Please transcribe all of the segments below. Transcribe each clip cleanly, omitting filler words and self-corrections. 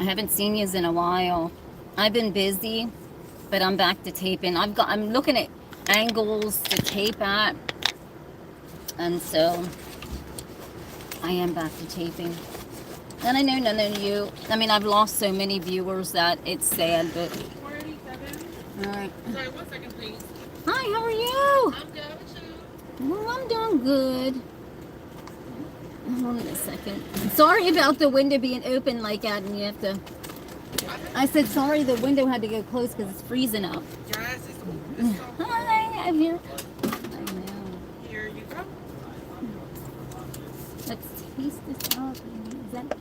I haven't seen you in a while. I've been busy, but I'm back to taping. I'm looking at angles to tape at, and so I am back to taping. And I know none of you, I mean, I've lost so many viewers that it's sad, but... 487. All right. Sorry, 1 second, please. Hi, how are you? I'm good with you. Well, I'm doing good. Hold on a second. Sorry about the window being open like that, and you have to... I said sorry the window had to go closed because it's freezing up. Yes, it's so Hi, I'm here. I know. Here you go. Let's taste this out. Is that...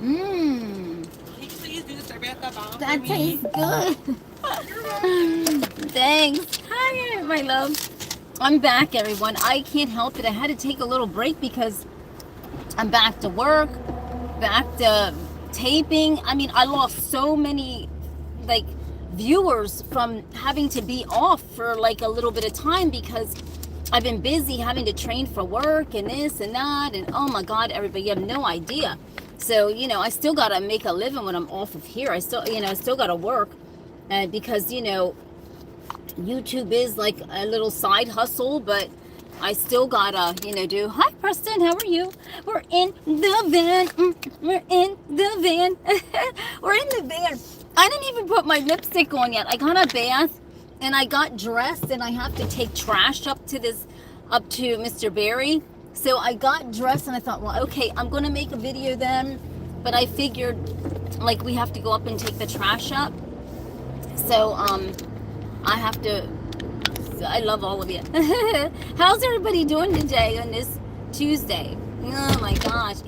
Mmm. Can you please do the survey at the bottom That for me? tastes good. Thanks. Hi, my love. I'm back, everyone. I can't help it. I had to take a little break because I'm back to work, back to taping. I mean, I lost so many, like, viewers from having to be off for, like, a little bit of time because I've been busy having to train for work and this and that. And, oh, my God, everybody, you have no idea. So, you know, I still got to make a living when I'm off of here. I still got to work because, you know, YouTube is like a little side hustle, but I still gotta, you know, do. Hi, Preston, how are you? We're in the van. We're in the van. We're in the van. I didn't even put my lipstick on yet. I got a bath and I got dressed and I have to take trash up to Mr. Barry. So I got dressed and I thought, well, okay, I'm gonna make a video then, but I figured like we have to go up and take the trash up. So, I have to, I love all of you. How's everybody doing today on this Tuesday? Oh my gosh.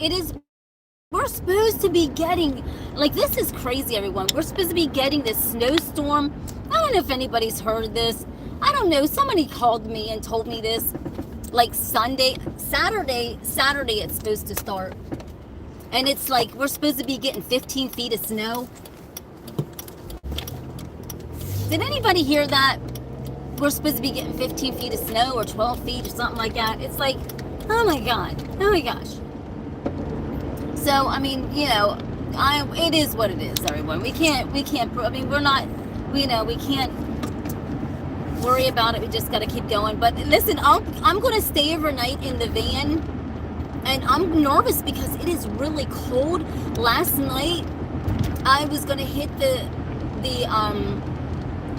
We're supposed to be getting, like, this is crazy, everyone. We're supposed to be getting this snowstorm. I don't know if anybody's heard this. I don't know. Somebody called me and told me this. Like Saturday it's supposed to start. And it's like, we're supposed to be getting 15 feet of snow. Did anybody hear that? We're supposed to be getting 15 feet of snow or 12 feet or something like that. It's like, oh my God. Oh my gosh. So, I mean, you know, it is what it is, everyone. We can't, I mean, we're not, you know, we can't worry about it. We just got to keep going. But listen, I'm going to stay overnight in the van. And I'm nervous because it is really cold. Last night, I was going to hit the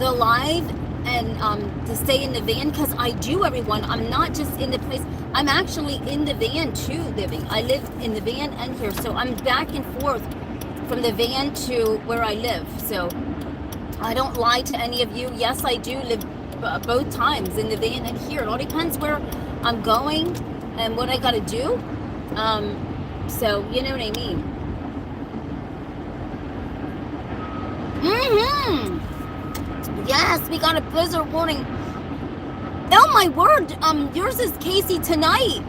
live and to stay in the van because I do, everyone. I'm not just in the place. I'm actually in the van too, living. I live in the van and here. So I'm back and forth from the van to where I live. So I don't lie to any of you. Yes, I do live both times in the van and here. It all depends where I'm going and what I got to do. So you know what I mean. Yes, we got a blizzard warning. Oh my word! Yours is Casey tonight.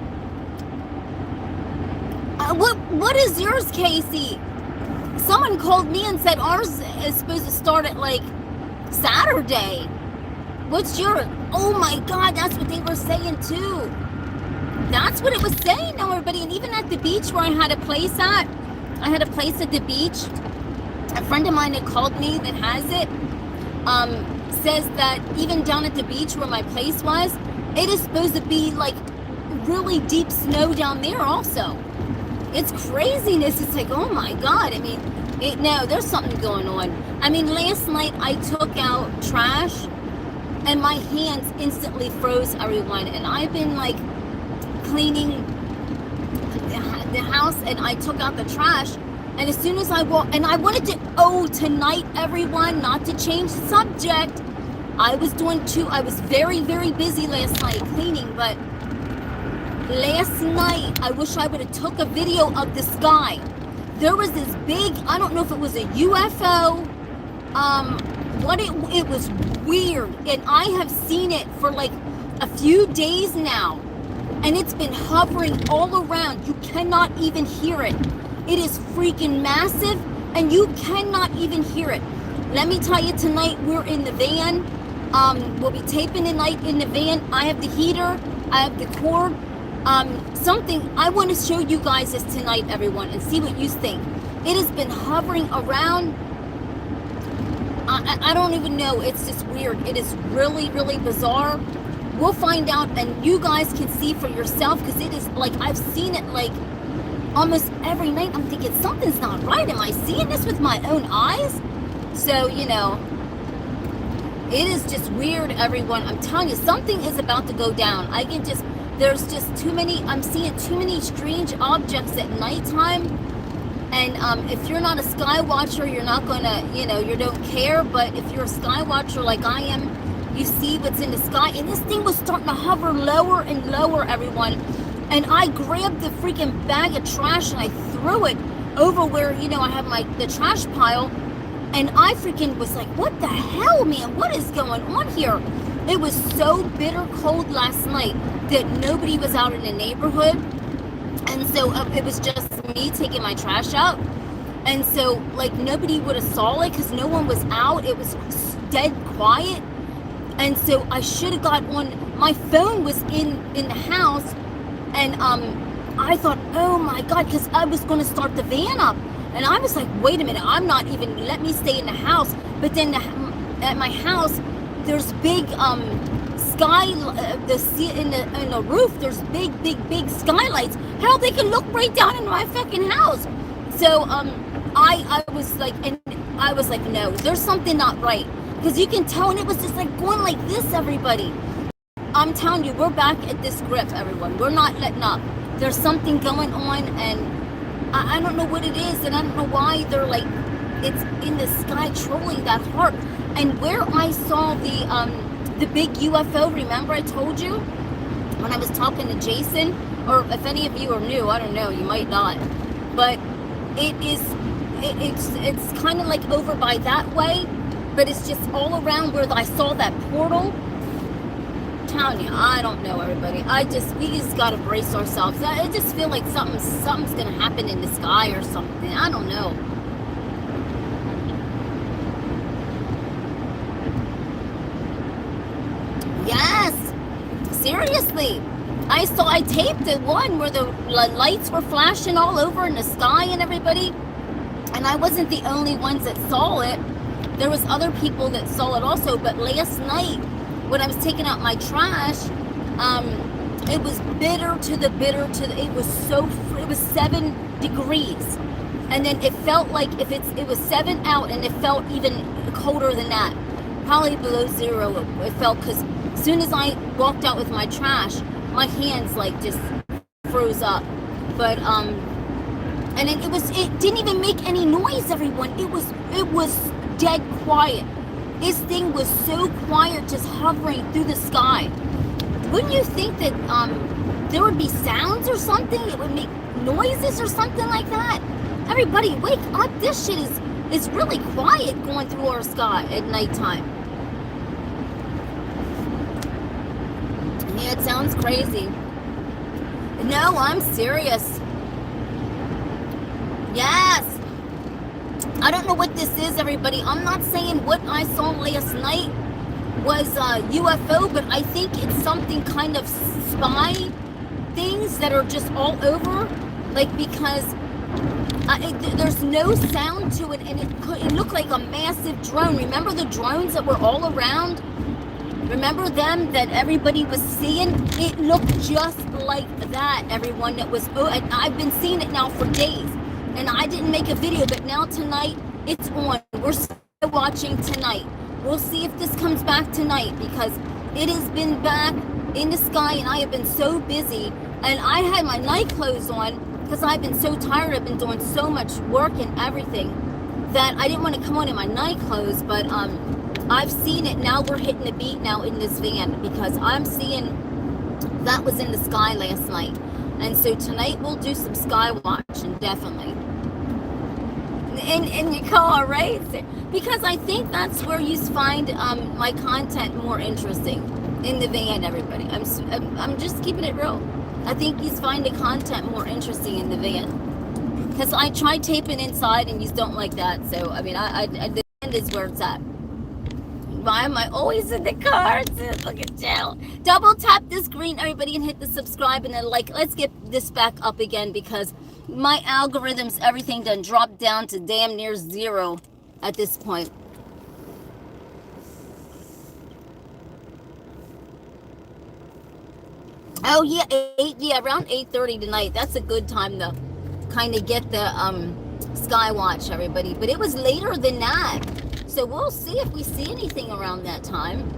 What is yours, Casey? Someone called me and said ours is supposed to start at like Saturday. What's your? Oh my God, that's what they were saying too. That's what it was saying, now everybody. And even at the beach where I had a place at the beach. A friend of mine that called me that has it. Says that even down at the beach where my place was, it is supposed to be like really deep snow down there also. It's craziness. It's like, oh my God. I mean, no, there's something going on. I mean, last night I took out trash and my hands instantly froze, everyone. And I've been like cleaning the house and I took out the trash. And as soon as I walked, and I wanted to, tonight, everyone, not to change the subject, I was very, very busy last night cleaning, but last night, I wish I would have took a video of the sky. There was this big, I don't know if it was a UFO, it was weird, and I have seen it for like a few days now, and it's been hovering all around. You cannot even hear it. It is freaking massive, and you cannot even hear it. Let me tell you, tonight we're in the van. We'll be taping tonight in the van. I have the heater. I have the cord. Something I want to show you guys this tonight, everyone, and see what you think. It has been hovering around. I don't even know. It's just weird. It is really, really bizarre. We'll find out, and you guys can see for yourself, because it is like, I've seen it like almost every night. I'm thinking something's not right. Am I seeing this with my own eyes? So, you know, it is just weird, everyone. I'm telling you, something is about to go down. I can just, there's just too many, I'm seeing too many strange objects at nighttime. And if you're not a sky watcher, you're not gonna, you know, you don't care. But if you're a sky watcher like I am, you see what's in the sky. And this thing was starting to hover lower and lower, everyone. And I grabbed the freaking bag of trash and I threw it over where, you know, I have the trash pile. And I freaking was like, what the hell, man? What is going on here? It was so bitter cold last night that nobody was out in the neighborhood. And so it was just me taking my trash out. And so, like, nobody would have saw it because no one was out. It was dead quiet. And so I should have got on, my phone was in the house. And I thought, oh my God, because I was going to start the van up. And I was like, wait a minute, I'm not even, let me stay in the house. But then at my house, there's big sky, in the roof, there's big skylights. Hell, they can look right down into my fucking house. So I was like, no, there's something not right. Because you can tell, and it was just like going like this, everybody. I'm telling you, we're back at this grip, everyone. We're not letting up. There's something going on, and I don't know what it is, and I don't know why they're like, it's in the sky trolling that hard. And where I saw the big UFO, remember I told you when I was talking to Jason, or if any of you are new, I don't know, you might not, but it's kind of like over by that way, but it's just all around where I saw that portal. I'm telling you, I don't know, everybody. We just gotta brace ourselves. I just feel like something's gonna happen in the sky or something. I don't know. Yes, seriously. I taped the one where the lights were flashing all over in the sky and everybody. And I wasn't the only ones that saw it. There was other people that saw it also. But last night, when I was taking out my trash, it was it was 7 degrees. And then it felt like it was 7 out, and it felt even colder than that. Probably below zero, it felt, because as soon as I walked out with my trash, my hands like just froze up. But and it didn't even make any noise, everyone. It was dead quiet. This thing was so quiet, just hovering through the sky. Wouldn't you think that there would be sounds or something? It would make noises or something like that. Everybody, wake up! This shit is really quiet going through our sky at nighttime. Yeah, it sounds crazy. No, I'm serious. Yes. I don't know what this is, everybody. I'm not saying what I saw last night was UFO, but I think it's something kind of spy things that are just all over. Like, because there's no sound to it, and it looked like a massive drone. Remember the drones that were all around? Remember them that everybody was seeing? It looked just like that, everyone. That was, and I've been seeing it now for days. And I didn't make a video, but now tonight, it's on. We're watching tonight. We'll see if this comes back tonight, because it has been back in the sky, and I have been so busy. And I had my night clothes on, because I've been so tired. I've been doing so much work and everything that I didn't want to come on in my night clothes. But I've seen it. Now we're hitting the beat now in this van, because I'm seeing that was in the sky last night. And so tonight we'll do some sky watching, definitely. In your car, right? Because I think that's where you find my content more interesting, in the van, everybody. I'm just keeping it real. I think you find the content more interesting in the van. Because I tried taping inside and you don't like that. So, I mean, the end is where it's at. Why am I always in the car? Look at Jill. Double tap the screen, everybody, and hit the subscribe and then like. Let's get this back up again because my algorithms, everything done dropped down to damn near zero at this point. Oh yeah, around 8:30 tonight. That's a good time to kind of get the skywatch, everybody. But it was later than that. So we'll see if we see anything around that time.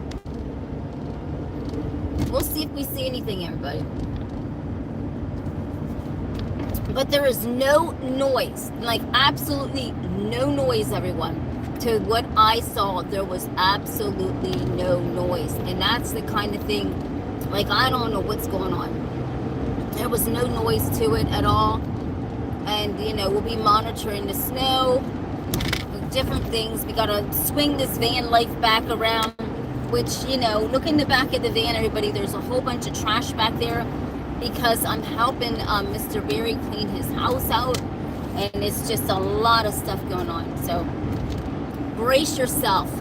We'll see if we see anything, everybody. But there is no noise, like absolutely no noise, everyone. To what I saw, there was absolutely no noise. And that's the kind of thing, like I don't know what's going on. There was no noise to it at all. And, you know, we'll be monitoring the snow, different things. We gotta swing this van life back around, which, you know, look in the back of the van, everybody. There's a whole bunch of trash back there because I'm helping Mr. Barry clean his house out, and it's just a lot of stuff going on. So brace yourself.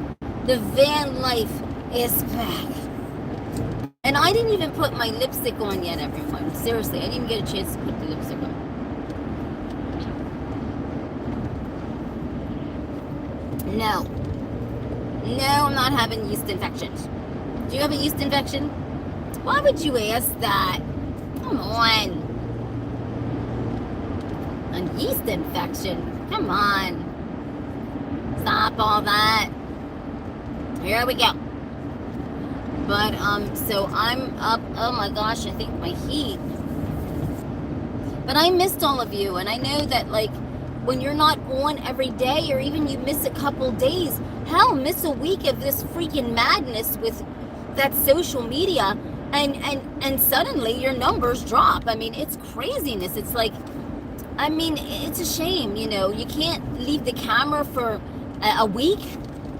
The van life is back. And I didn't even put my lipstick on yet, everyone. Seriously, I didn't even get a chance to put the lipstick on. No, I'm not having yeast infections. Do you have a yeast infection? Why would you ask that? Come on. A yeast infection? Come on. Stop all that. Here we go. But, so I'm up, oh my gosh, I think my heat. But I missed all of you, and I know that, like, when you're not on every day, or even you miss a couple days, hell, miss a week of this freaking madness with that social media, and suddenly your numbers drop. I mean, it's craziness. It's like, I mean, it's a shame, you know. You can't leave the camera for a week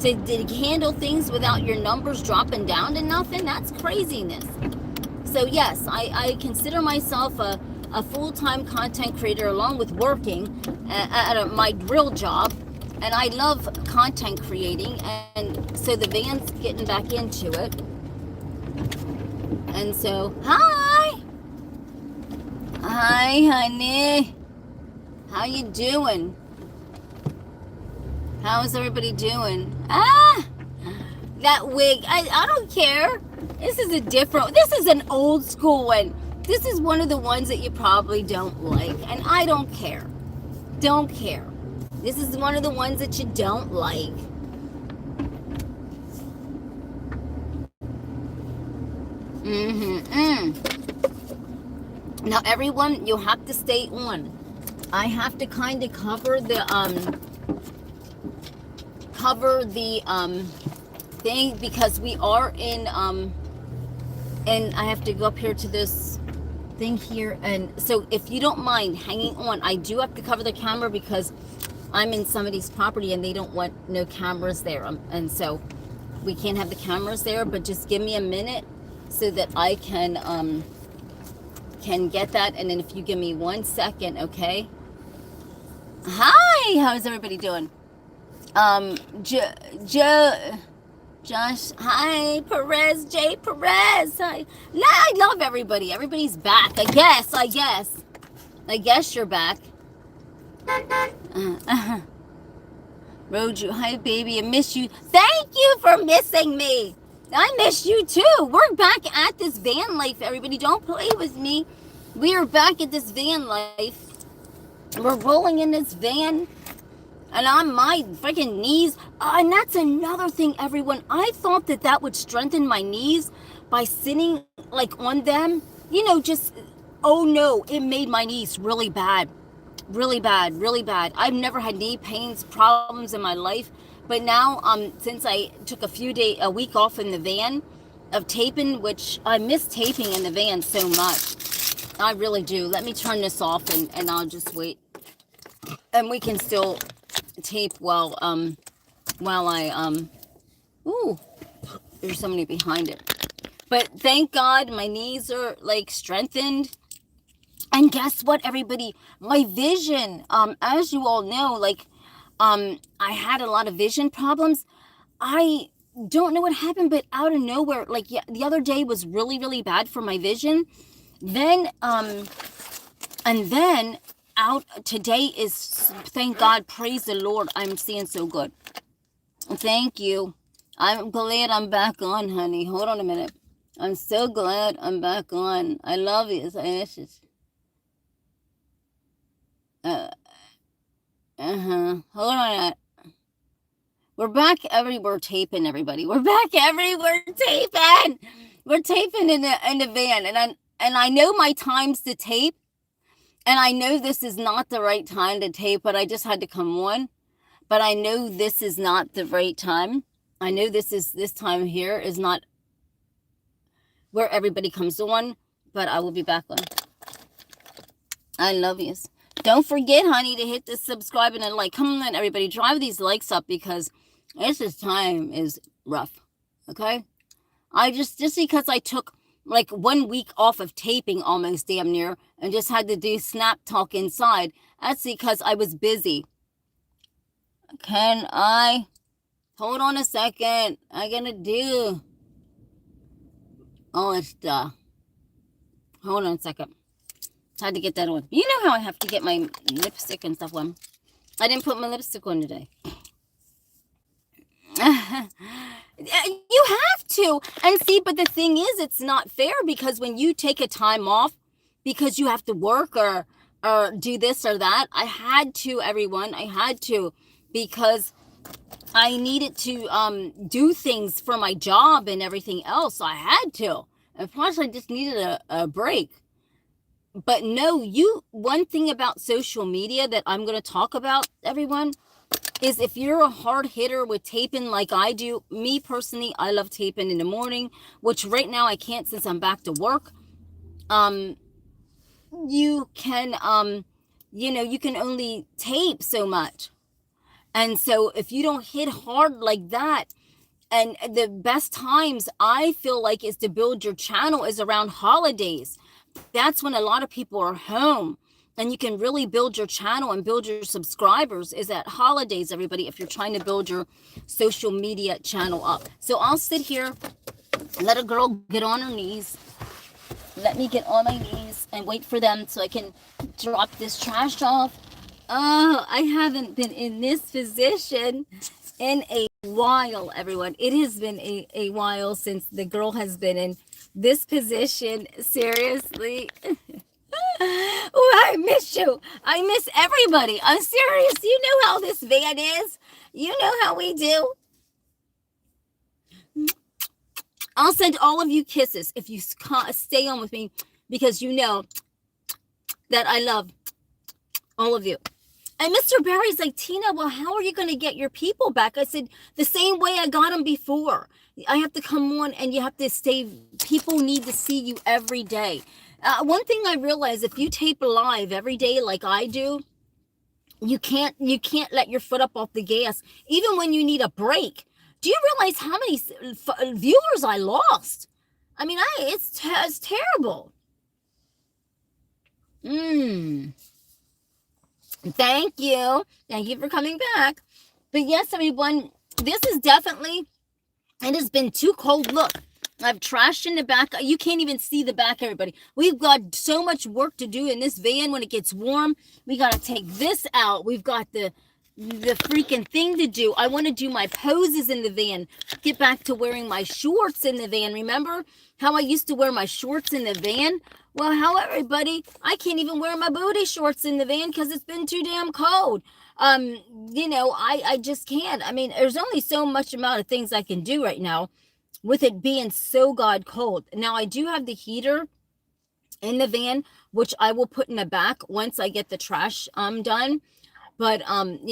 to handle things without your numbers dropping down to nothing. That's craziness. So yes, I consider myself a full-time content creator along with working at my real job, and I love content creating, and so the van's getting back into it. And so, hi honey, how you doing? How's everybody doing? That wig, I don't care. This is an old school one. This is one of the ones that you probably don't like, and I don't care. Don't care. This is one of the ones that you don't like. Now, everyone, you have to stay on. I have to kind of cover the thing because we are in and I have to go up here to this thing here, and so if you don't mind hanging on, I do have to cover the camera because I'm in somebody's property and they don't want no cameras there, and so we can't have the cameras there. But just give me a minute so that I can get that, and then if you give me 1 second, okay? Hi, how's everybody doing? Josh, hi, Perez, J. Perez, hi. Nah, I love everybody. Everybody's back, I guess. I guess you're back. Roju, hi, baby, I miss you. Thank you for missing me. I miss you, too. We're back at this van life, everybody. Don't play with me. We are back at this van life. We're rolling in this van. And on my freaking knees. And that's another thing, everyone. I thought that would strengthen my knees by sitting, like, on them. You know, just, oh no, it made my knees really bad. Really bad, really bad. I've never had knee pains, problems in my life. But now, since I took a week off in the van of taping, which I miss taping in the van so much. I really do. Let me turn this off and I'll just wait. And we can still tape while I ooh, there's somebody behind it. But thank God my knees are like strengthened. And guess what, everybody? My vision, as you all know, like I had a lot of vision problems. I don't know what happened, but out of nowhere, like, yeah, the other day was really, really bad for my vision. Then, and then out today is, thank God, praise the Lord, I'm seeing so good. Thank you. I'm glad I'm back on, honey. Hold on a minute. I'm so glad I'm back on. I love you. Hold on. We're back everywhere taping, everybody. We're back everywhere taping. We're taping in the van, and I know my times to tape, and I know this is not the right time to tape, but I just had to come on. But I know this is not the right time. I know this time here is not where everybody comes on, but I will be back on. I love you. Don't forget, honey, to hit the subscribe and like. Come on, everybody, drive these likes up because this time is rough. Okay, I just because I took like 1 week off of taping almost damn near and just had to do snap talk inside. That's because I was busy. Can I hold on a second? I gotta do all this stuff. Hold on a second. Had to get that on. You know how I have to get my lipstick and stuff on. I didn't put my lipstick on today. You have to. And see, but the thing is, it's not fair because when you take a time off because you have to work or do this or that, I had to, everyone. I had to because I needed to do things for my job and everything else. So I had to. And plus, I just needed a break. But no, one thing about social media that I'm going to talk about, everyone, is if you're a hard hitter with taping like I do, me personally, I love taping in the morning, which right now I can't since I'm back to work. You can, you can only tape so much. And so if you don't hit hard like that, and the best times I feel like is to build your channel is around holidays. That's when a lot of people are home and you can really build your channel and build your subscribers is at holidays, everybody, if you're trying to build your social media channel up. So I'll sit here, let a girl get on her knees. Let me get on my knees and wait for them so I can drop this trash off. Oh, I haven't been in this position in a while, everyone. It has been a while since the girl has been in this position. Seriously. Oh, I miss you. I miss everybody. I'm serious. You know how this van is. You know how we do. I'll send all of you kisses if you stay on with me because you know that I love all of you. And Mr. Barry's like, Tina, well, how are you going to get your people back? I said, the same way I got them before. I have to come on and you have to stay. People need to see you every day. One thing I realized, if you tape live every day like I do, you can't let your foot up off the gas, even when you need a break. Do you realize how many viewers I lost? I mean, it's terrible. Thank you. Thank you for coming back. But yes, everyone, this is definitely, it has been too cold. Look, I've trashed in the back. You can't even see the back, everybody. We've got so much work to do in this van when it gets warm. We got to take this out. We've got the freaking thing to do. I want to do my poses in the van. Get back to wearing my shorts in the van. Remember how I used to wear my shorts in the van? Well, how everybody, I can't even wear my booty shorts in the van because it's been too damn cold. I just can't. I mean, there's only so much amount of things I can do right now with it being so god cold. Now, I do have the heater in the van, which I will put in the back once I get the trash done. But,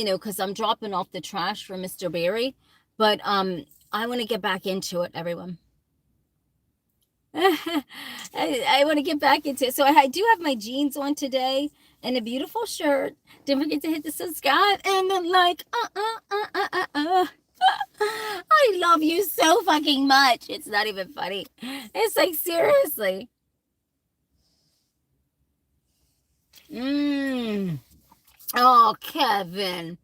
because I'm dropping off the trash for Mr. Barry. But I want to get back into it, everyone. I want to get back into it. So I do have my jeans on today and a beautiful shirt. Don't forget to hit the subscribe and the like. I love you so fucking much. It's not even funny. It's like, seriously. Oh, Kevin,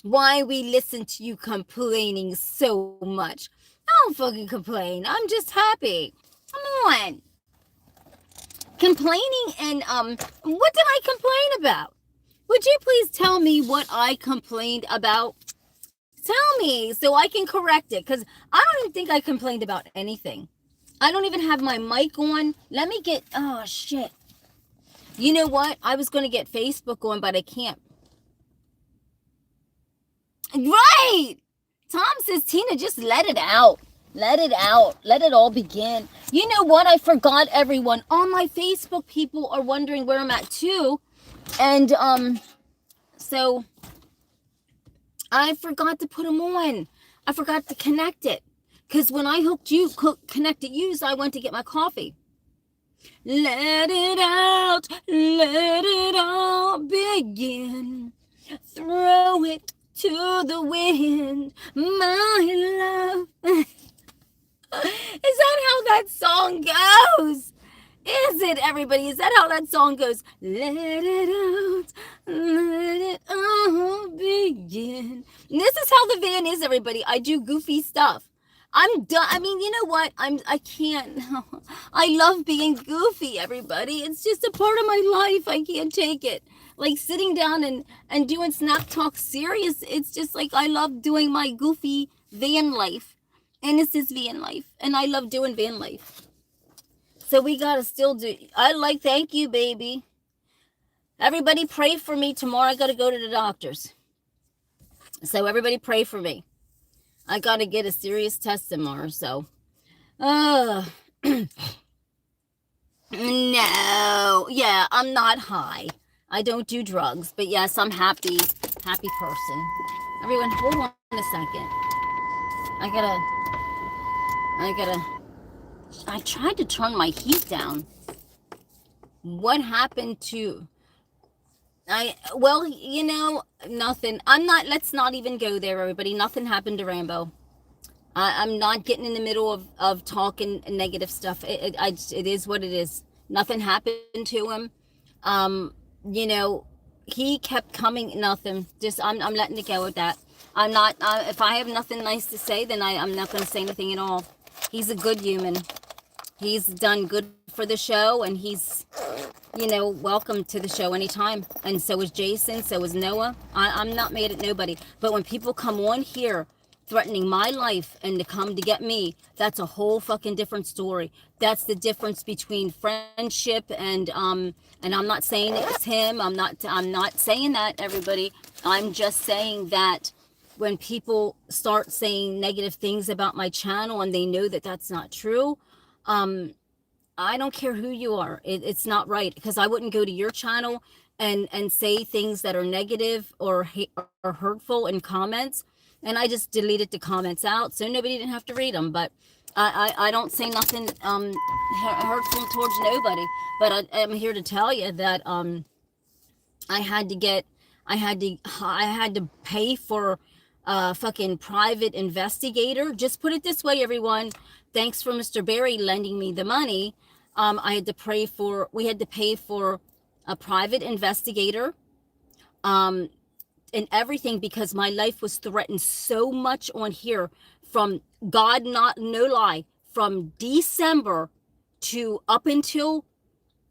why we listen to you complaining so much? don't fucking complain. I'm just happy. Come on. Complaining and what did I complain about? Would you please tell me what I complained about? Tell me so I can correct it, because I don't even think I complained about anything. I don't even have my mic on. Let me get, oh shit. You know what? I was going to get Facebook on, but I can't. Right! Tom says, Tina, just let it out. Let it out. Let it all begin. You know what? I forgot, everyone. On my Facebook, people are wondering where I'm at too. And so I forgot to put them on. I forgot to connect it. Because when I connected you, I went to get my coffee. Let it out. Let it all begin. Throw it to the wind, my love. Is that how that song goes? Is it, everybody? Is that how that song goes? Let it out, let it all begin. And this is how the van is, everybody. I do goofy stuff. I'm done. I mean, you know what? I can't. I love being goofy, everybody. It's just a part of my life. I can't take it. Like sitting down and doing Snap Talk serious. It's just like I love doing my goofy van life. And this is van life. And I love doing van life. So we got to still do. Thank you, baby. Everybody pray for me. Tomorrow I got to go to the doctor's. So everybody pray for me. I got to get a serious test tomorrow. So, no. Yeah, I'm not high. I don't do drugs. But yes, I'm happy person. Everyone, hold on a second. I tried to turn my heat down. What happened to... Well, you know, nothing. Let's not even go there, everybody. Nothing happened to Rambo. I'm not getting in the middle of talking negative stuff. It is what it is. Nothing happened to him. You know, he kept coming, nothing. Just, I'm letting it go with that. I'm not, if I have nothing nice to say, then I'm not going to say anything at all. He's a good human. He's done good for the show, and he's, you know, welcome to the show anytime. And so is Jason, so is Noah. I'm not mad at nobody. But when people come on here threatening my life and to come to get me, that's a whole fucking different story. That's the difference between friendship and I'm not saying it's him. I'm not saying that, everybody. I'm just saying that when people start saying negative things about my channel and they know that that's not true, I don't care who you are. It's not right, because I wouldn't go to your channel and say things that are negative or hurtful in comments. And I just deleted the comments out so nobody didn't have to read them. But I don't say nothing hurtful towards nobody. But I'm here to tell you that I had to pay for a fucking private investigator. Just put it this way, everyone. Thanks for Mr. Barry lending me the money. We had to pay for a private investigator, and everything, because my life was threatened so much on here from no lie, from December to up until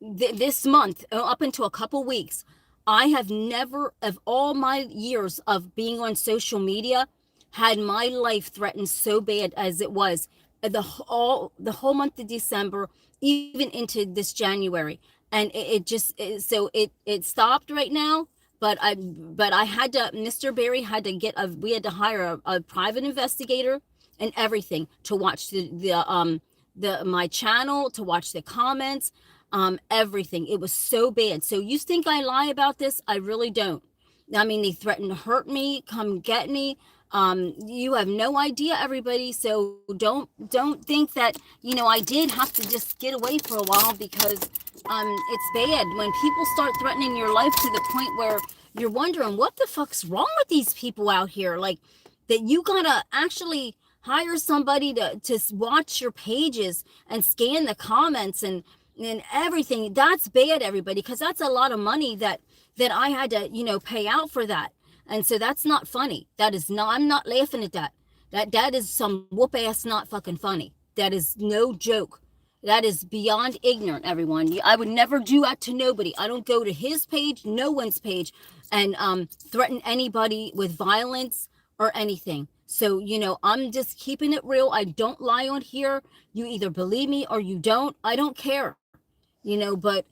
this month, up until a couple weeks. I have never, of all my years of being on social media, had my life threatened so bad as it was the whole month of December, even into this January. And it stopped right now. But I had to, Mr. Barry had to we had to hire a private investigator and everything to watch my channel, to watch the comments, everything. It was so bad. So you think I lie about this? I really don't. I mean, they threatened to hurt me, come get me. You have no idea, everybody. So don't think that, you know, I did have to just get away for a while, because it's bad when people start threatening your life to the point where you're wondering what the fuck's wrong with these people out here. Like, that you gotta actually hire somebody to watch your pages and scan the comments and everything. That's bad, everybody, because that's a lot of money that I had to, you know, pay out for that. And so that's not funny. That is not, I'm not laughing at that. That is some whoop ass not fucking funny. That is no joke. That is beyond ignorant, everyone. I would never do that to nobody. I don't go to his page, no one's page, and threaten anybody with violence or anything. So, I'm just keeping it real. I don't lie on here. You either believe me or you don't. I don't care. But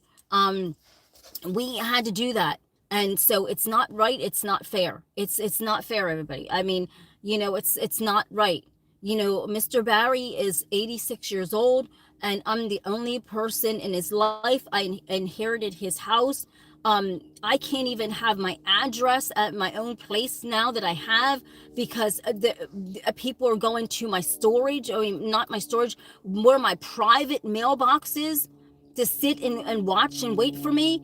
we had to do that. And so it's not right. It's not fair. It's not fair, everybody. I mean, it's not right. Mr. Barry is 86 years old, and I'm the only person in his life. I inherited his house. I can't even have my address at my own place now that I have, because the people are going to my storage. I mean, not my storage, where my private mailbox is, to sit and watch and wait for me.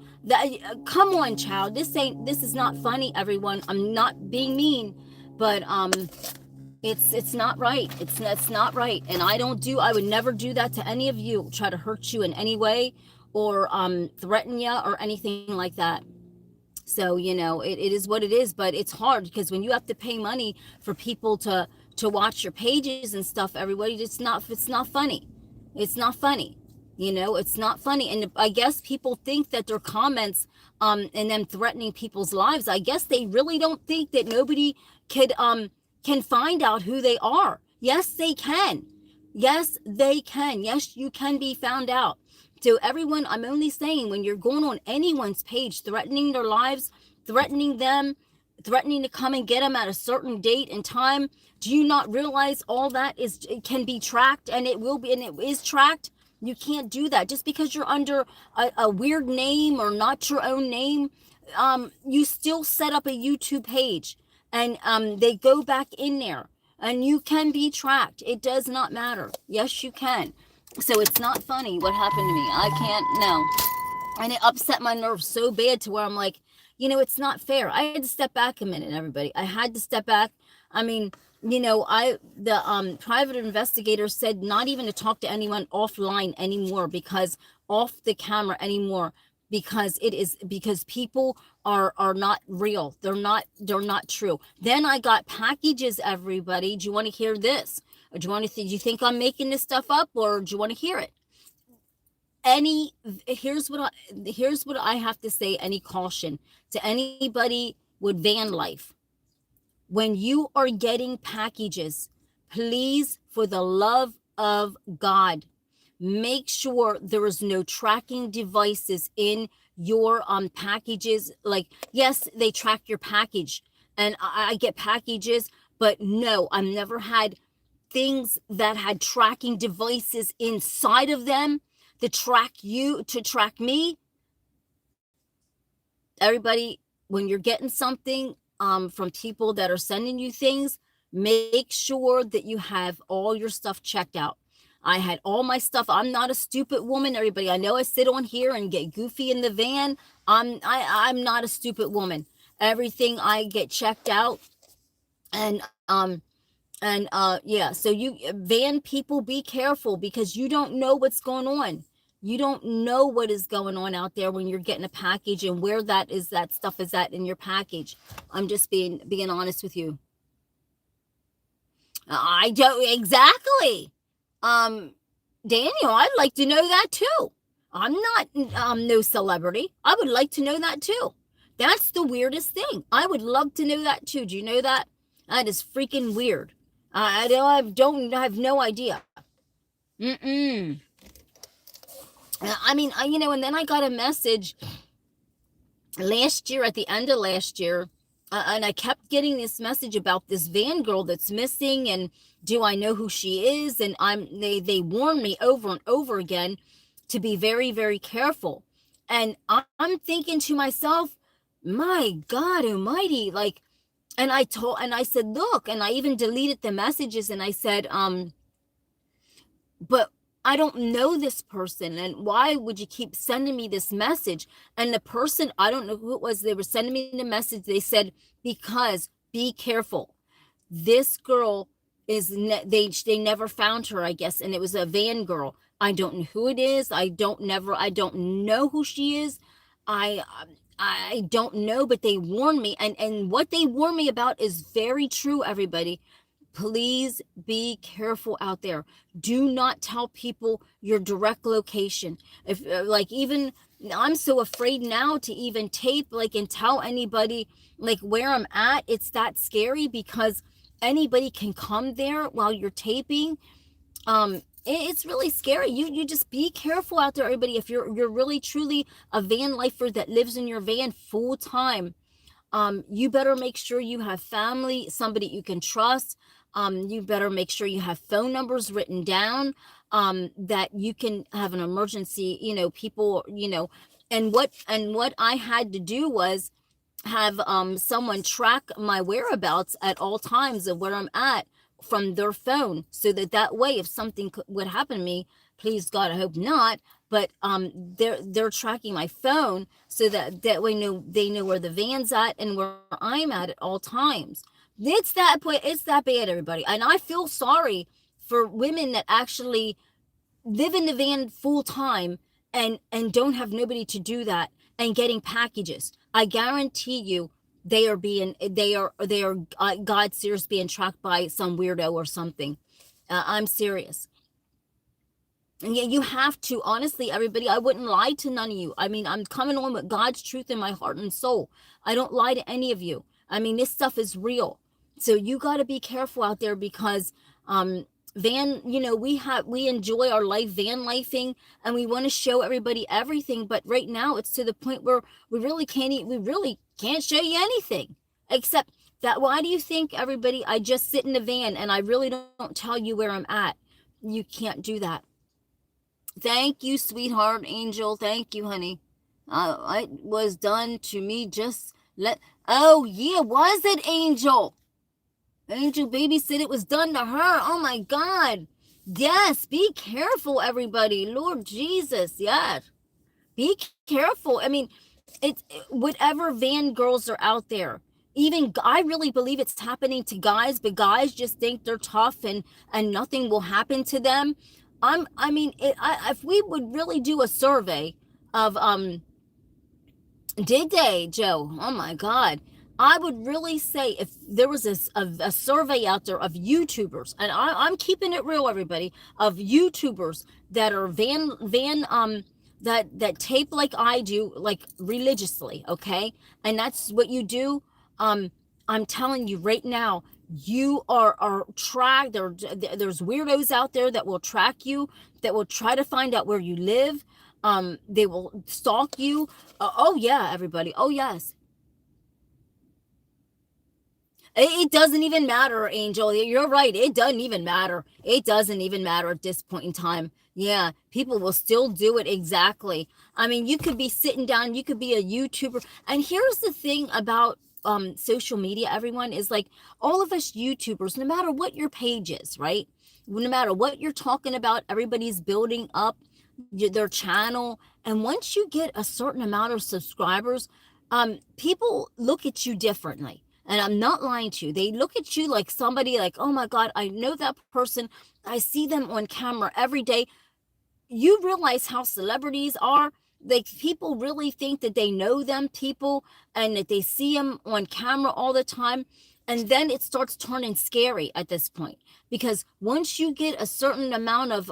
Come on, child. This is not funny, everyone. I'm not being mean, but it's not right. It's not right. And I would never do that to any of you, try to hurt you in any way, or threaten you or anything like that. So, it is what it is, but it's hard, because when you have to pay money for people to watch your pages and stuff, everybody, it's not funny. It's not funny. It's not funny. And I guess people think that their comments and them threatening people's lives, I guess they really don't think that nobody can find out who they are. Yes, they can. Yes, they can. Yes, you can be found out. So everyone, I'm only saying, when you're going on anyone's page, threatening their lives, threatening them, threatening to come and get them at a certain date and time, do you not realize all that it can be tracked, and it will be, and it is tracked? You can't do that just because you're under a weird name or not your own name. You still set up a YouTube page, and they go back in there, and you can be tracked. It does not matter. Yes, you can. So it's not funny what happened to me. I can't, no. And it upset my nerves so bad to where I'm like, it's not fair. I had to step back a minute, everybody. I had to step back. I mean, the private investigator said not even to talk to anyone offline anymore, because off the camera anymore, because people are not real. They're not true. Then I got packages, everybody. Do you want to hear this? Or do you think I'm making this stuff up, or do you want to hear it? Here's what I have to say. Any caution to anybody with van life: when you are getting packages, please, for the love of God, make sure there is no tracking devices in your packages. Like, yes, they track your package, and I get packages, but no, I've never had things that had tracking devices inside of them to track me. Everybody, when you're getting something from people that are sending you things, make sure that you have all your stuff checked out. I had all my stuff. I'm not a stupid woman, everybody. I know I sit on here and get goofy in the van. I'm not a stupid woman. Everything I get checked out. And yeah, so you van people, be careful, because you don't know what's going on. You don't know what is going on out there when you're getting a package, and where that stuff is at in your package. I'm just being honest with you. I don't exactly. Daniel, I'd like to know that too. I'm not no celebrity. I would like to know that too. That's the weirdest thing. I would love to know that too. Do you know that? That is freaking weird. I have no idea. I mean, and then I got a message last year, at the end of last year, and I kept getting this message about this van girl that's missing, and do I know who she is? And they warned me over and over again to be very, very careful. And I'm thinking to myself, my God Almighty, like, and I said, look, and I even deleted the messages, and I said, but I don't know this person, and why would you keep sending me this message? And the person, I don't know who it was, they were sending me the message. They said, because be careful. This girl is, they never found her, I guess, and it was a van girl. I don't know who it is. I don't know who she is. I don't know, but they warned me, and what they warned me about is very true, everybody. Please be careful out there. Do not tell people your direct location. If like, even I'm so afraid now to even tape like and tell anybody like where I'm at. It's that scary because anybody can come there while you're taping. It's really scary. You just be careful out there, everybody. If you're really truly a van lifer that lives in your van full time, you better make sure you have family, somebody you can trust. You better make sure you have phone numbers written down, that you can have an emergency, people, and what I had to do was have someone track my whereabouts at all times of where I'm at from their phone, so that way if something would happen to me, please God, I hope not, but they're tracking my phone so that way they know where the van's at and where I'm at all times. It's that bad, everybody, and I feel sorry for women that actually live in the van full time and don't have nobody to do that and getting packages. I guarantee you they are God serious being tracked by some weirdo or something. I'm serious. And yeah, you have to, honestly, everybody, I wouldn't lie to none of you. I mean, I'm coming on with God's truth in my heart and soul. I don't lie to any of you. I mean, this stuff is real. So you got to be careful out there because we enjoy our life van lifing and we want to show everybody everything, but right now it's to the point where we really can't show you anything except that. Why do you think, everybody, I just sit in the van and I really don't tell you where I'm at? You can't do that. Thank you, sweetheart angel. Thank you, honey. It was done to me. Oh yeah, was it Angel? Angel baby said it was done to her. Oh my God. Yes, be careful, everybody. Lord Jesus, yes. Be careful. I mean, it's whatever van girls are out there. Even I really believe it's happening to guys, but guys just think they're tough and nothing will happen to them. If we would really do a survey of did they, Joe? Oh my God. I would really say if there was a survey out there of YouTubers, and I'm keeping it real, everybody, of YouTubers that are that tape like I do, like religiously, okay? And that's what you do. I'm telling you right now, you are tracked. There's weirdos out there that will track you, that will try to find out where you live. They will stalk you. Oh yeah, everybody. Oh yes. It doesn't even matter, Angel. You're right. It doesn't even matter. It doesn't even matter at this point in time. Yeah, people will still do it. Exactly. I mean, you could be sitting down, you could be a YouTuber. And here's the thing about social media, everyone, is like all of us YouTubers, no matter what your page is, right? No matter what you're talking about, everybody's building up their channel. And once you get a certain amount of subscribers, people look at you differently. And I'm not lying to you. They look at you like somebody like, oh my God, I know that person. I see them on camera every day. You realize how celebrities are. Like, people really think that they know them, people, and that they see them on camera all the time. And then it starts turning scary at this point, because once you get a certain amount of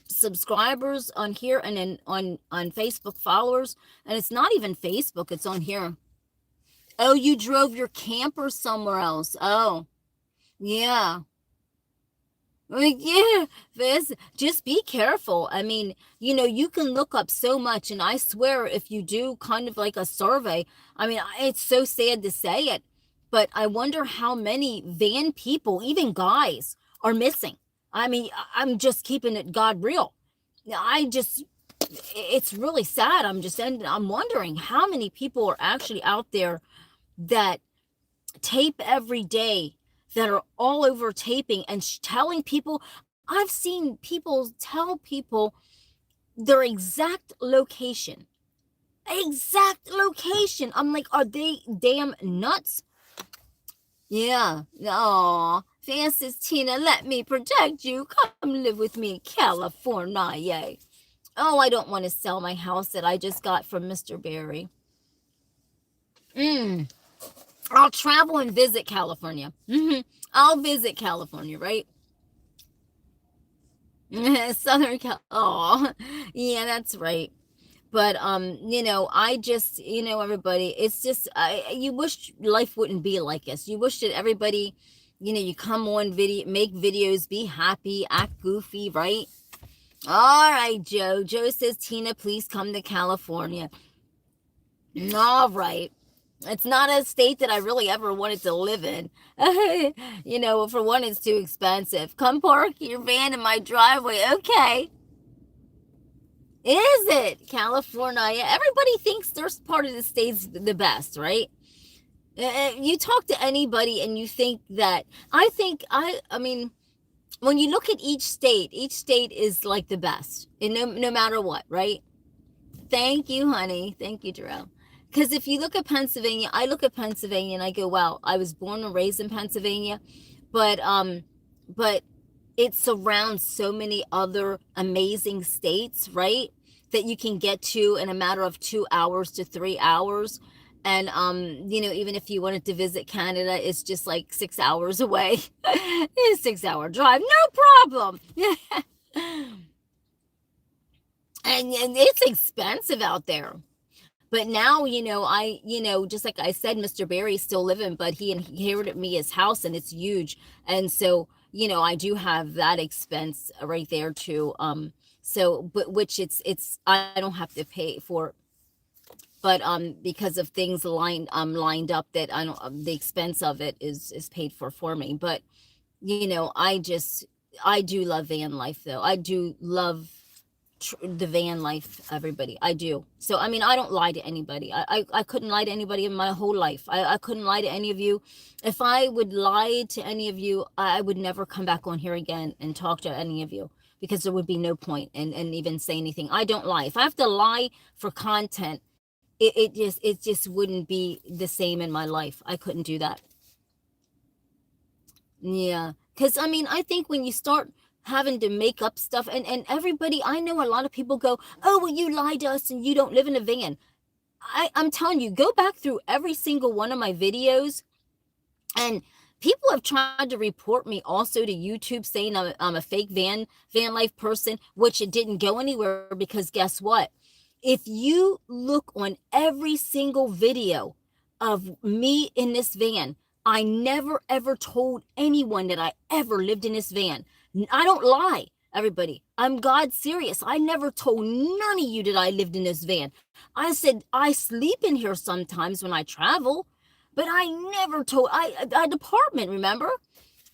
subscribers on here and then on Facebook followers, and it's not even Facebook, it's on here. Oh, you drove your camper somewhere else. Oh, yeah. Like, yeah, just be careful. I mean, you can look up so much, and I swear if you do kind of like a survey, I mean, it's so sad to say it, but I wonder how many van people, even guys, are missing. I mean, I'm just keeping it God real. It's really sad. I'm wondering how many people are actually out there that tape every day, that are all over taping and telling people. I've seen people tell people their exact location. I'm like, are they damn nuts? Yeah. Oh, Francis, Tina, let me protect you. Come live with me in California. Yay. Oh, I don't want to sell my house that I just got from Mr. Barry. I'll travel and visit California. I'll visit California, right? Southern Cal. Oh, yeah, that's right. But I just, everybody, it's just, you wish life wouldn't be like this. You wish that everybody, you come on video, make videos, be happy, act goofy, right? All right, Joe. Joe says, Tina, please come to California. All right. It's not a state that I really ever wanted to live in. For one, it's too expensive. Come park your van in my driveway. Okay. Is it California? Everybody thinks their part of the state's the best, right? You talk to anybody and you think that, I mean, when you look at each state is like the best, and no matter what, right? Thank you, honey. Thank you, Darrell. Because if you look at Pennsylvania, I look at Pennsylvania and I go, wow, I was born and raised in Pennsylvania, but it surrounds so many other amazing states, right? That you can get to in a matter of 2 hours to 3 hours. And, even if you wanted to visit Canada, it's just like 6 hours away. It's a 6-hour drive, no problem. And it's expensive out there. But now, just like I said, Mr. Barry's still living, but he inherited me his house and it's huge. And so, I do have that expense right there too. But which I don't have to pay for, but because of things lined up that I don't, the expense of it is paid for me. But I do love van life though. I do love the van life, everybody. I do. So I mean, I don't lie to anybody. I couldn't lie to anybody in my whole life. I couldn't lie to any of you. If I would lie to any of you, I would never come back on here again and talk to any of you, because there would be no point in even say anything. I don't lie. If I have to lie for content, it just wouldn't be the same in my life. I couldn't do that. Yeah, because I mean, I think when you start having to make up stuff, and everybody, I know a lot of people go, oh, well, you lied to us and you don't live in a van. I'm telling you, go back through every single one of my videos, and people have tried to report me also to YouTube, saying I'm a fake van life person, which it didn't go anywhere, because guess what? If you look on every single video of me in this van, I never ever told anyone that I ever lived in this van. I don't lie, everybody. I'm God serious. I never told none of you that I lived in this van. I said I sleep in here sometimes when I travel, but I never told. A department, remember,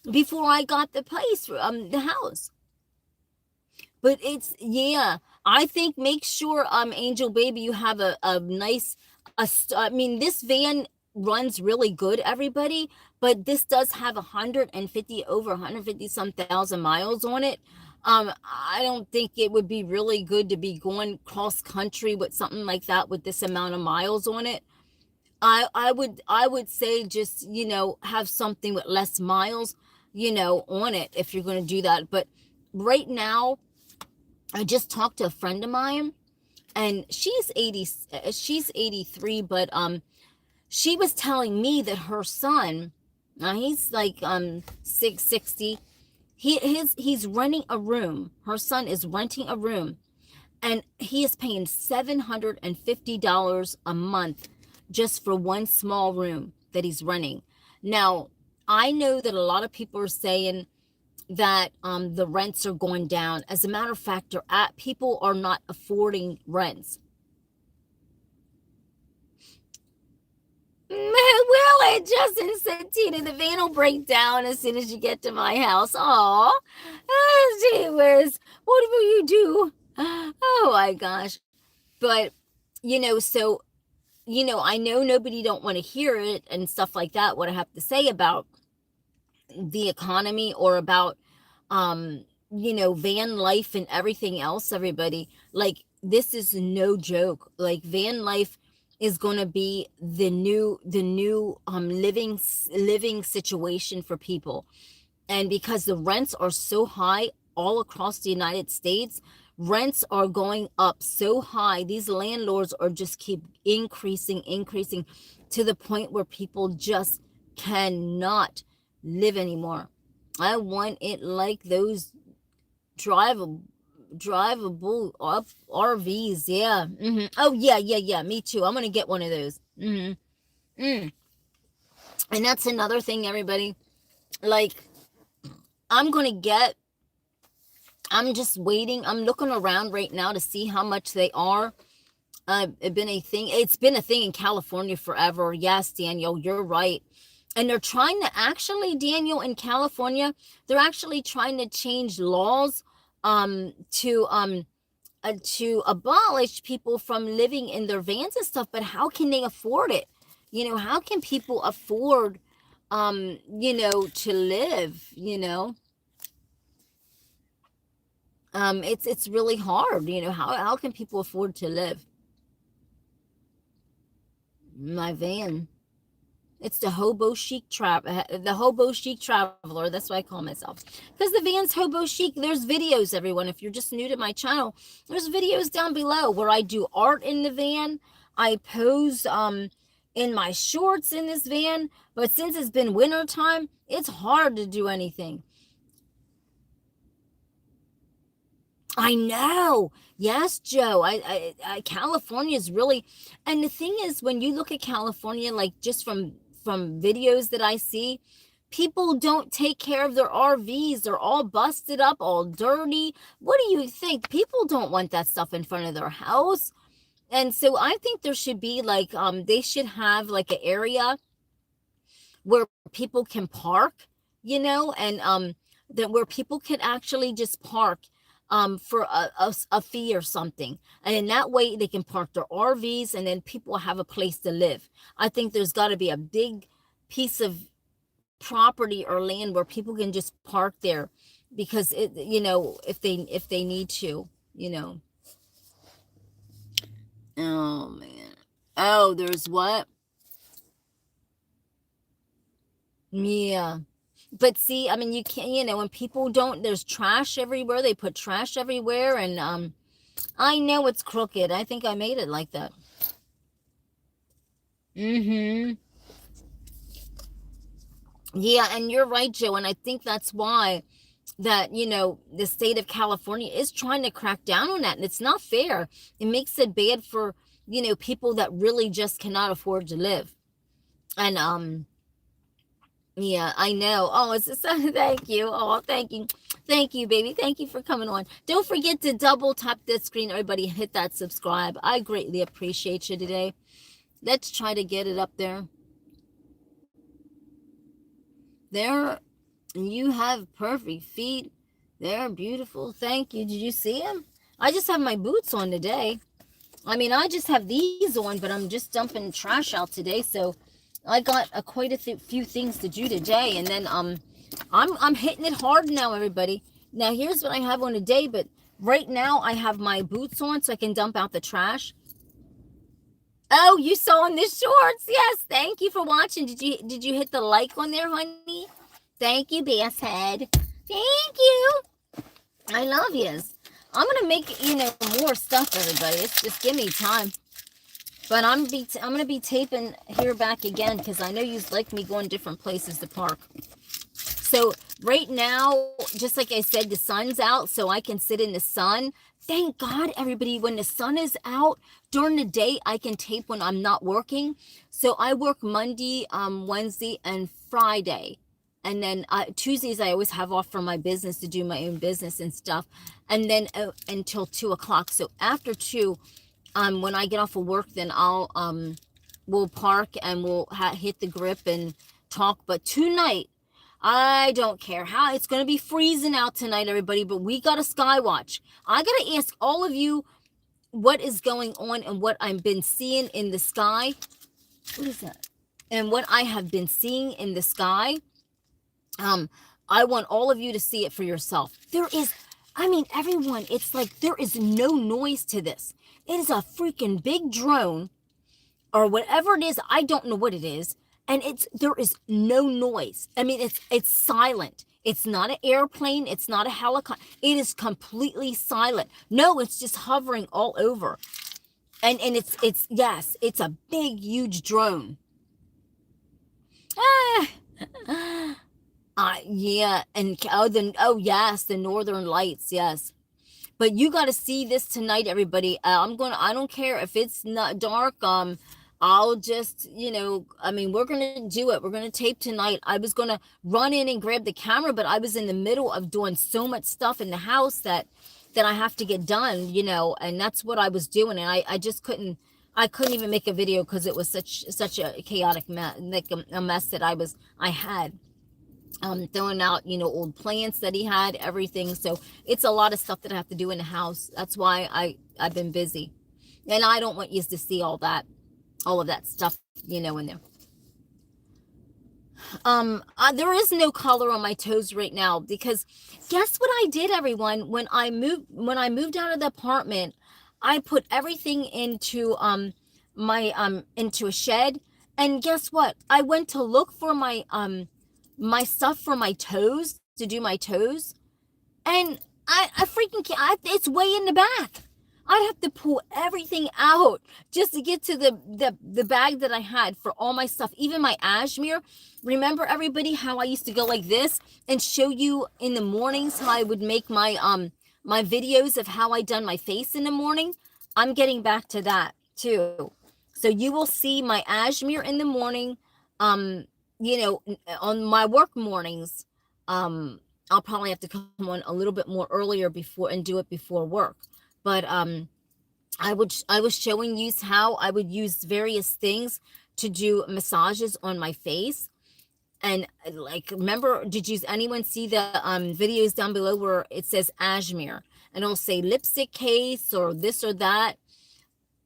before I got the place, the house. But it's, yeah, I think make sure, Angel Baby, you have a nice, I mean, this van runs really good, everybody, but this does have 150 some thousand miles on it. I don't think it would be really good to be going cross country with something like that with this amount of miles on it. I would say just, have something with less miles, on it, if you're going to do that. But right now, I just talked to a friend of mine, and she's 83, but she was telling me that her son, now he's like 660, he's renting a room. Her son is renting a room, and he is paying $750 a month just for one small room that he's renting. Now, I know that a lot of people are saying that the rents are going down. As a matter of fact, people are not affording rents. Will it? Justin said, Tina, the van will break down as soon as you get to my house. Aw, gee whiz, what will you do? Oh my gosh. But, so, I know nobody don't want to hear it and stuff like that, what I have to say about the economy or about, van life and everything else, everybody. Like, this is no joke. Like, van life is going to be the new living situation for people. And because the rents are so high all across the United States, Rents are going up so high. These landlords are just keep increasing to the point where people just cannot live anymore. I want it like those drivable up RVs. Yeah. Oh yeah. Me too. I'm gonna get one of those. And that's another thing, everybody. Like, I'm just waiting. I'm looking around right now to see how much they are. It's been a thing in California forever. Yes, Daniel, you're right. And they're trying to actually, Daniel, in California, they're actually trying to change laws to abolish people from living in their vans and stuff. But how can they afford it? How can people afford to live, it's really hard. How can people afford to live? My van. It's the hobo chic traveler. That's what I call myself. Because the van's hobo chic. There's videos, everyone. If you're just new to my channel, there's videos down below where I do art in the van. I pose in my shorts in this van. But since it's been winter time, it's hard to do anything. I know. Yes, Joe. California is really, and the thing is, when you look at California, like just from videos that I see, people don't take care of their RVs. They're all busted up, all dirty. What do you think? People don't want that stuff in front of their house. And so I think there should be like, they should have like an area where people can park, and that where people can actually just park for a fee or something. And in that way, they can park their RVs and then people have a place to live. I think there's got to be a big piece of property or land where people can just park there because, if they need to, Oh, man. Oh, there's what? Yeah. But see, I mean, you can't, when people don't, there's trash everywhere. They put trash everywhere. And I know it's crooked. I think I made it like that. Yeah, and you're right, Joe. And I think that's why that, the state of California is trying to crack down on that. And it's not fair. It makes it bad for, people that really just cannot afford to live. And, yeah, I know. Oh, it's thank you. Oh, thank you. Thank you, baby. Thank you for coming on. Don't forget to double tap that screen. Everybody hit that subscribe. I greatly appreciate you today. Let's try to get it up there. There, you have perfect feet. They're beautiful. Thank you. Did you see them? I just have my boots on today. I mean, I just have these on, but I'm just dumping trash out today. So I got quite a few things to do today. And then I'm hitting it hard now, everybody. Now, here's what I have on today. But right now, I have my boots on so I can dump out the trash. Oh, you saw in the shorts. Yes, thank you for watching. Did you hit the like on there, honey? Thank you, Bass Head. Thank you. I love yous. I'm gonna make more stuff, everybody. It's just give me time. But I'm gonna be taping here back again because I know you like me going different places to park. So right now, just like I said, the sun's out, so I can sit in the sun. Thank God, everybody, when the sun is out during the day, I can tape when I'm not working. So I work Monday, Wednesday, and Friday. And then Tuesdays, I always have off from my business to do my own business and stuff. And then until 2 o'clock. So after 2, when I get off of work, then we'll park and we'll hit the grip and talk. But tonight, I don't care how it's going to be freezing out tonight, everybody, but we got a sky watch. I got to ask all of you what is going on and what I've been seeing in the sky. What is that? And what I have been seeing in the sky. I want all of you to see it for yourself. Everyone, it's like there is no noise to this. It is a freaking big drone or whatever it is. I don't know what it is. And there is no noise. I mean, it's silent. It's not an airplane. It's not a helicopter. It is completely silent. No, it's just hovering all over. And yes, it's a big, huge drone. Ah, yeah, and yes, the Northern Lights, yes. But you got to see this tonight, everybody. I don't care if it's not dark. I'll just, we're going to do it. We're going to tape tonight. I was going to run in and grab the camera, but I was in the middle of doing so much stuff in the house that I have to get done, and that's what I was doing. And I just couldn't even make a video because it was such a chaotic mess, like a mess that I had. Throwing out, old plants that he had, everything. So it's a lot of stuff that I have to do in the house. That's why I've been busy. And I don't want you to see all of that stuff, in there. There is no color on my toes right now because guess what I did, everyone? When I moved out of the apartment, I put everything into into a shed. And guess what? I went to look for my stuff for my toes, to do my toes, and I freaking can't. It's way in the back. I'd have to pull everything out just to get to the bag that I had for all my stuff, even my ashmere. Remember, everybody, how I used to go like this and show you in the mornings how I would make my my videos of how I done my face in the morning? I'm getting back to that too. So you will see my ashmere in the morning. On my work mornings, I'll probably have to come on a little bit more earlier before and do it before work. But I was showing you how I would use various things to do massages on my face. And like, remember, anyone see the videos down below where it says ashmere and it'll say lipstick case or this or that?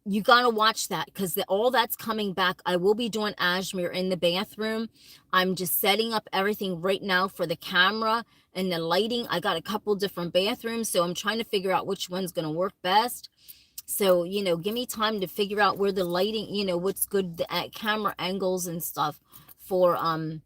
You got to watch that because all that's coming back. I will be doing ashmere in the bathroom. I'm just setting up everything right now for the camera and the lighting. I got a couple different bathrooms, so I'm trying to figure out which one's going to work best. So, give me time to figure out where the lighting, what's good at camera angles and stuff for, for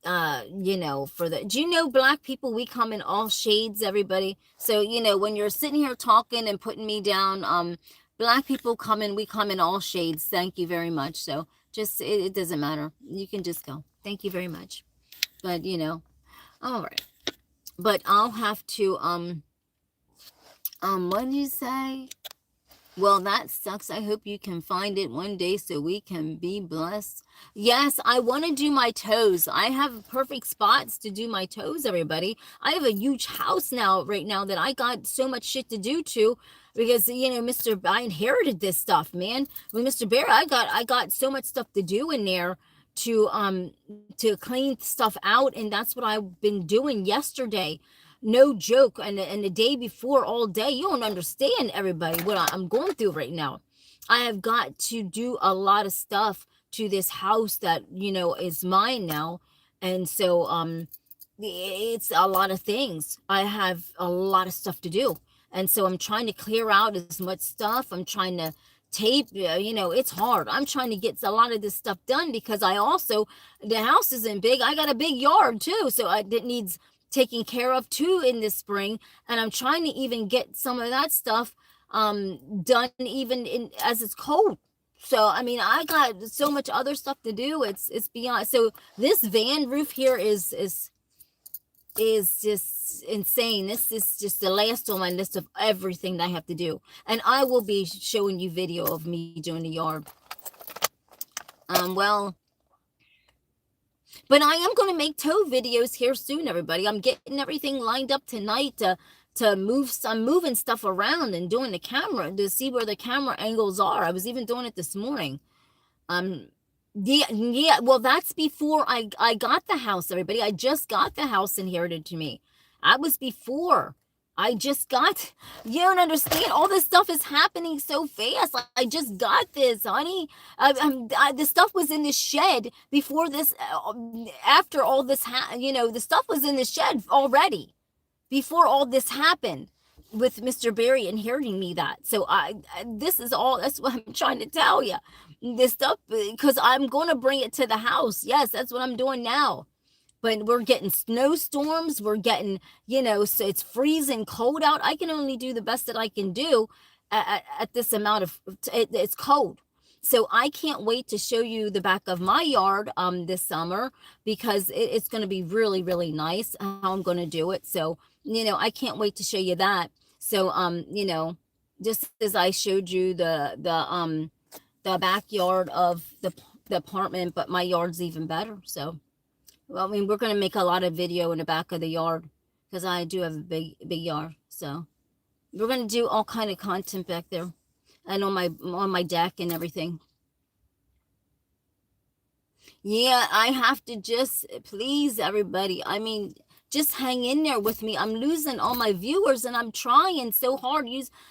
the, Black people, we come in all shades, everybody. So, when you're sitting here talking and putting me down, Black people we come in all shades. Thank you very much. So just, it doesn't matter. You can just go. Thank you very much. But, all right. But I'll have to, what did you say? Well, that sucks. I hope you can find it one day so we can be blessed. Yes, I want to do my toes. I have perfect spots to do my toes, everybody. I have a huge house right now that I got so much shit to do to because, I inherited this stuff, man. With Mr. Bear, I got so much stuff to do in there to clean stuff out. And that's what I've been doing yesterday. No joke. And the day before all day, you don't understand, everybody, what I'm going through right now. I have got to do a lot of stuff to this house that, is mine now. And so it's a lot of things. I have a lot of stuff to do. And so I'm trying to clear out as much stuff. I'm trying to tape, it's hard. I'm trying to get a lot of this stuff done because the house isn't big. I got a big yard too. So it needs taking care of too in this spring, and I'm trying to even get some of that stuff done even as it's cold. So I got so much other stuff to do. It's beyond. So this van roof here is just insane. This is just the last on my list of everything that I have to do, and I will be showing you video of me doing the yard. But I am going to make toe videos here soon, everybody. I'm getting everything lined up tonight to move. I'm moving stuff around and doing the camera to see where the camera angles are. I was even doing it this morning. Yeah. Well, that's before I got the house, everybody. I just got the house inherited to me. That was before. I just got, you don't understand. All this stuff is happening so fast. I just got this, honey. The stuff was in the shed before this, after all this, the stuff was in the shed already before all this happened with Mr. Barry inheriting me that. So this is all, that's what I'm trying to tell you. This stuff, because I'm going to bring it to the house. Yes, that's what I'm doing now. but we're getting snowstorms. We're getting, so it's freezing cold out. I can only do the best that I can do at this amount of, it's cold. So I can't wait to show you the back of my yard this summer, because it's going to be really, really nice how I'm going to do it. So, I can't wait to show you that. So, just as I showed you the backyard of the apartment, but my yard's even better. So, well, I mean, we're going to make a lot of video in the back of the yard, because I do have a big yard. So we're going to do all kind of content back there and on my deck and everything. Yeah, I have to just please everybody. I mean, just hang in there with me. I'm losing all my viewers, and I'm trying so hard.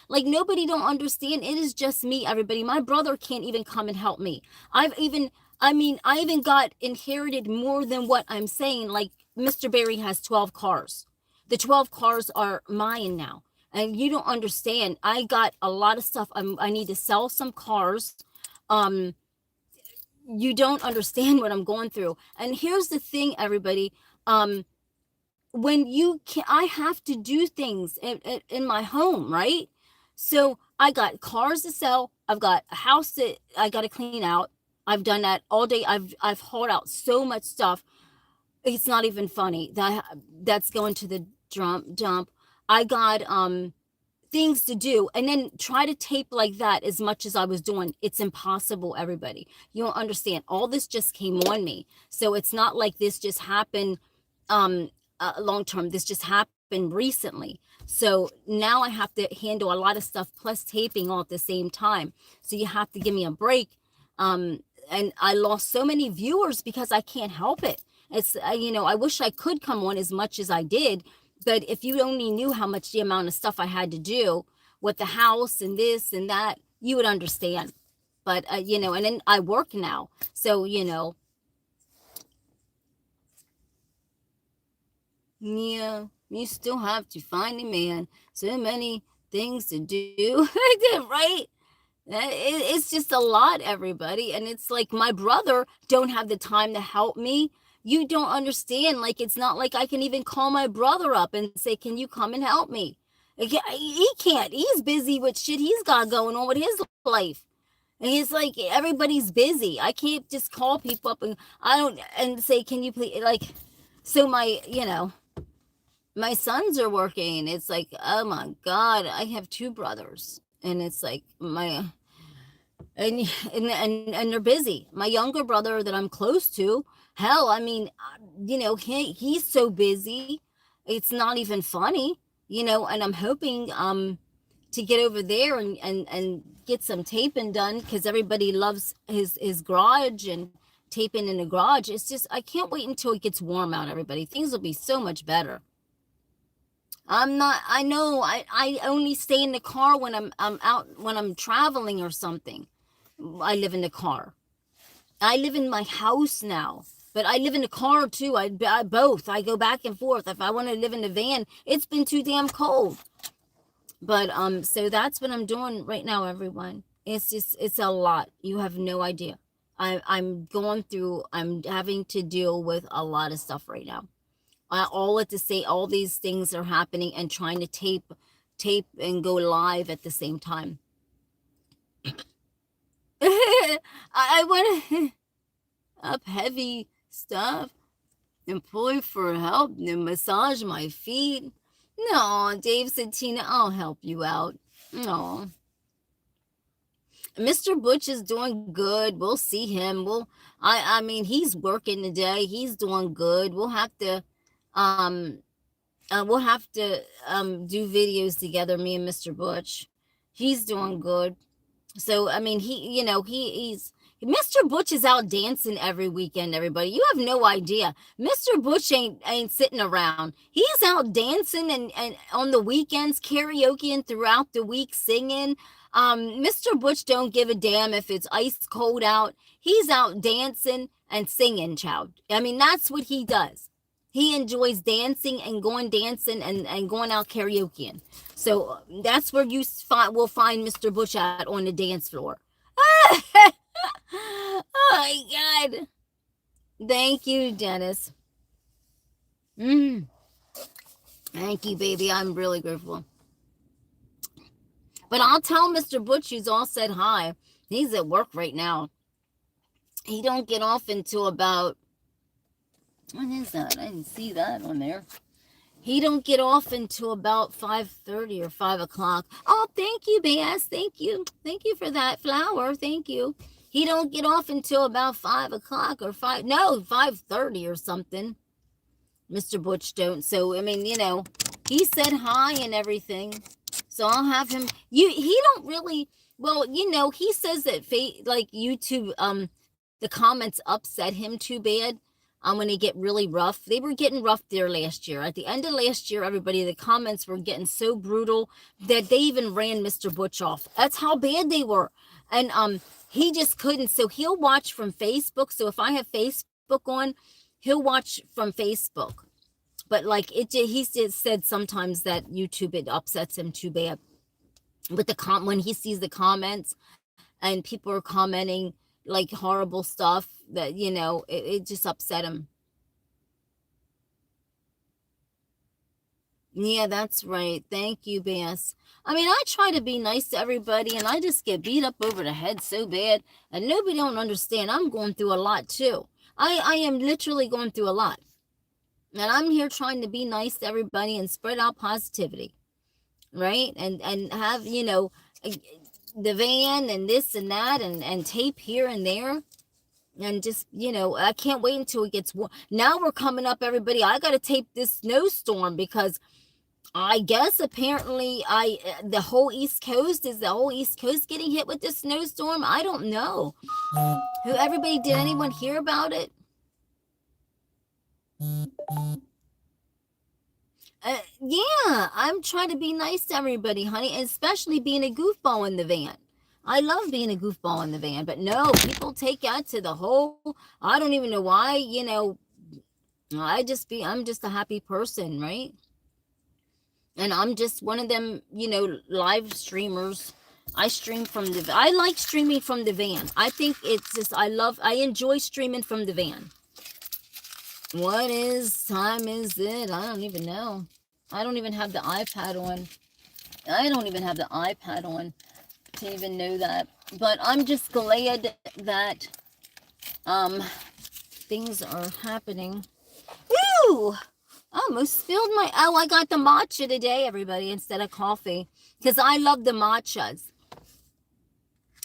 Like, nobody don't understand. It is just me, everybody. My brother can't even come and help me. I even got inherited more than what I'm saying. Like, Mr. Barry has 12 cars. The 12 cars are mine now. And you don't understand. I got a lot of stuff. I need to sell some cars. You don't understand what I'm going through. And here's the thing, everybody. When I have to do things in my home, right? So I got cars to sell. I've got a house that I got to clean out. I've done that all day. I've hauled out so much stuff. It's not even funny. That's going to the dump. I got things to do, and then try to tape like that as much as I was doing. It's impossible, everybody. You don't understand. All this just came on me. So it's not like this just happened long term. This just happened recently. So now I have to handle a lot of stuff plus taping all at the same time. So you have to give me a break. And I lost so many viewers because I can't help it. It's, I wish I could come on as much as I did, but if you only knew how much the amount of stuff I had to do with the house and this and that, you would understand. But, and then I work now. So, yeah, you still have to find a man. So many things to do, right? It's just a lot, everybody. And it's like, my brother don't have the time to help me. You don't understand. Like, it's not like I can even call my brother up and say, can you come and help me? He can't. He's busy with shit he's got going on with his life. And it's like, everybody's busy. I can't just call people up and say, can you please, like, so my sons are working. It's like, oh my God, I have two brothers. And it's like and they're busy. My younger brother that I'm close to, hell, I mean, he's so busy. It's not even funny, and I'm hoping to get over there and get some taping done, because everybody loves his garage and taping in the garage. It's just, I can't wait until it gets warm out, everybody. Things will be so much better. I know I only stay in the car when I'm out, when I'm traveling or something. I live in the car. I live in my house now, but I live in the car too. I both. I go back and forth. If I want to live in the van, it's been too damn cold. But so that's what I'm doing right now, everyone. It's a lot. You have no idea. I'm having to deal with a lot of stuff right now. All at the same, all these things are happening, and trying to tape and go live at the same time. I want up heavy stuff, employ for help, and massage my feet. No, Dave said, Tina, I'll help you out. No. Mr. Butch is doing good. We'll see him. I mean, he's working today. He's doing good. We'll have to do videos together, me and Mr. Butch. He's doing good. So, I mean, he's Mr. Butch is out dancing every weekend, everybody. You have no idea. Mr. Butch ain't sitting around. He's out dancing and on the weekends, karaokeing throughout the week, singing. Mr. Butch don't give a damn if it's ice cold out. He's out dancing and singing, child. I mean, that's what he does. He enjoys dancing and going dancing and going out karaokeing. So that's where you will find Mr. Butch at, on the dance floor. Oh my God. Thank you, Dennis. Mm. Thank you, baby. I'm really grateful. But I'll tell Mr. Butch he's all said hi. He's at work right now. He don't get off until about, what is that? I didn't see that on there. He don't get off until about 5:30 or 5 o'clock. Oh, thank you, Bass. Thank you. Thank you for that flower. Thank you. He don't get off until about 5 o'clock or 5:30 or something. Mr. Butch don't. So, I mean, he said hi and everything. So I'll have him. He don't really, well, he says that like YouTube, the comments upset him too bad. When they get really rough. They were getting rough there last year. At the end of last year, everybody, the comments were getting so brutal that they even ran Mr. Butch off. That's how bad they were. And he just couldn't. So he'll watch from Facebook. So if I have Facebook on, he'll watch from Facebook. But like he said sometimes that YouTube, it upsets him too bad. With when he sees the comments and people are commenting like horrible stuff that, it just upset him. Yeah, that's right. Thank you, Bass. I mean, I try to be nice to everybody and I just get beat up over the head so bad and nobody don't understand. I'm going through a lot too. I am literally going through a lot. And I'm here trying to be nice to everybody and spread out positivity. Right? And have, the van and this and that and tape here and there. And just, I can't wait until it gets warm. Now we're coming up, everybody. I got to tape this snowstorm because I guess apparently the whole East Coast getting hit with this snowstorm. I don't know. Did anyone hear about it? Yeah, I'm trying to be nice to everybody, honey, especially being a goofball in the van. I love being a goofball in the van, but no, people take that to the whole, I don't even know why, I'm just a happy person, right? And I'm just one of them, live streamers. I like streaming from the van. I think it's just, I enjoy streaming from the van. What time is it? I don't even know. I don't even have the iPad on. To even know that. But I'm just glad that things are happening. Woo! Almost spilled I got the matcha today, everybody, instead of coffee. Because I love the matchas.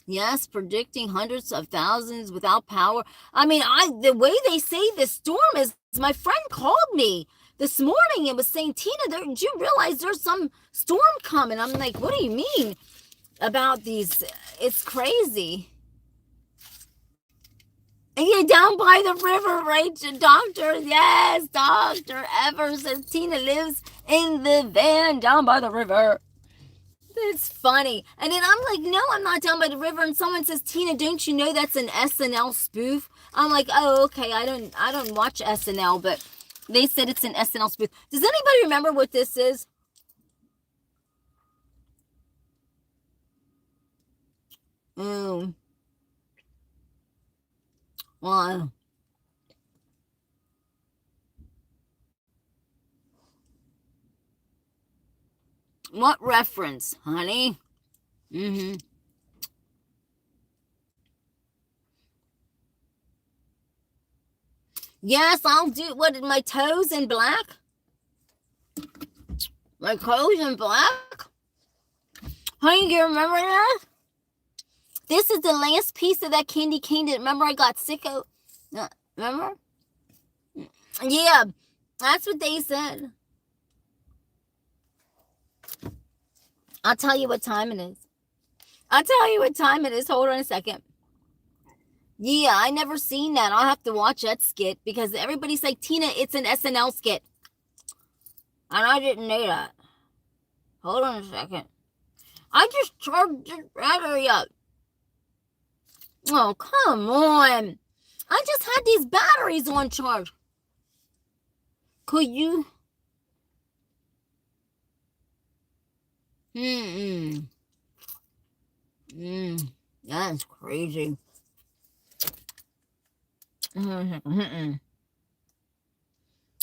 Yes, predicting hundreds of thousands without power. I mean, the way they say the storm is, my friend called me this morning and was saying, Tina, do you realize there's some storm coming? I'm like, what do you mean about these? It's crazy. And you're down by the river, right, Doctor? Yes, Dr. Ever says Tina lives in the van down by the river. It's funny. And then I'm like, no, I'm not down by the river. And someone says, Tina, don't you know that's an SNL spoof? I'm like, oh, okay. I don't watch SNL, but they said it's an SNL spoof. Does anybody remember what this is? Well, what reference, honey? Yes, I'll do. What, my toes in black? My toes in black? Honey, you remember that? This is the last piece of that candy cane that, remember, I got sick of. Remember? Yeah, that's what they said. I'll tell you what time it is. Hold on a second. Yeah, I never seen that. I'll have to watch that skit because everybody's like, Tina, it's an SNL skit. And I didn't know that. Hold on a second. I just charged the battery up. Oh, come on. I just had these batteries on charge. Could you? That's crazy.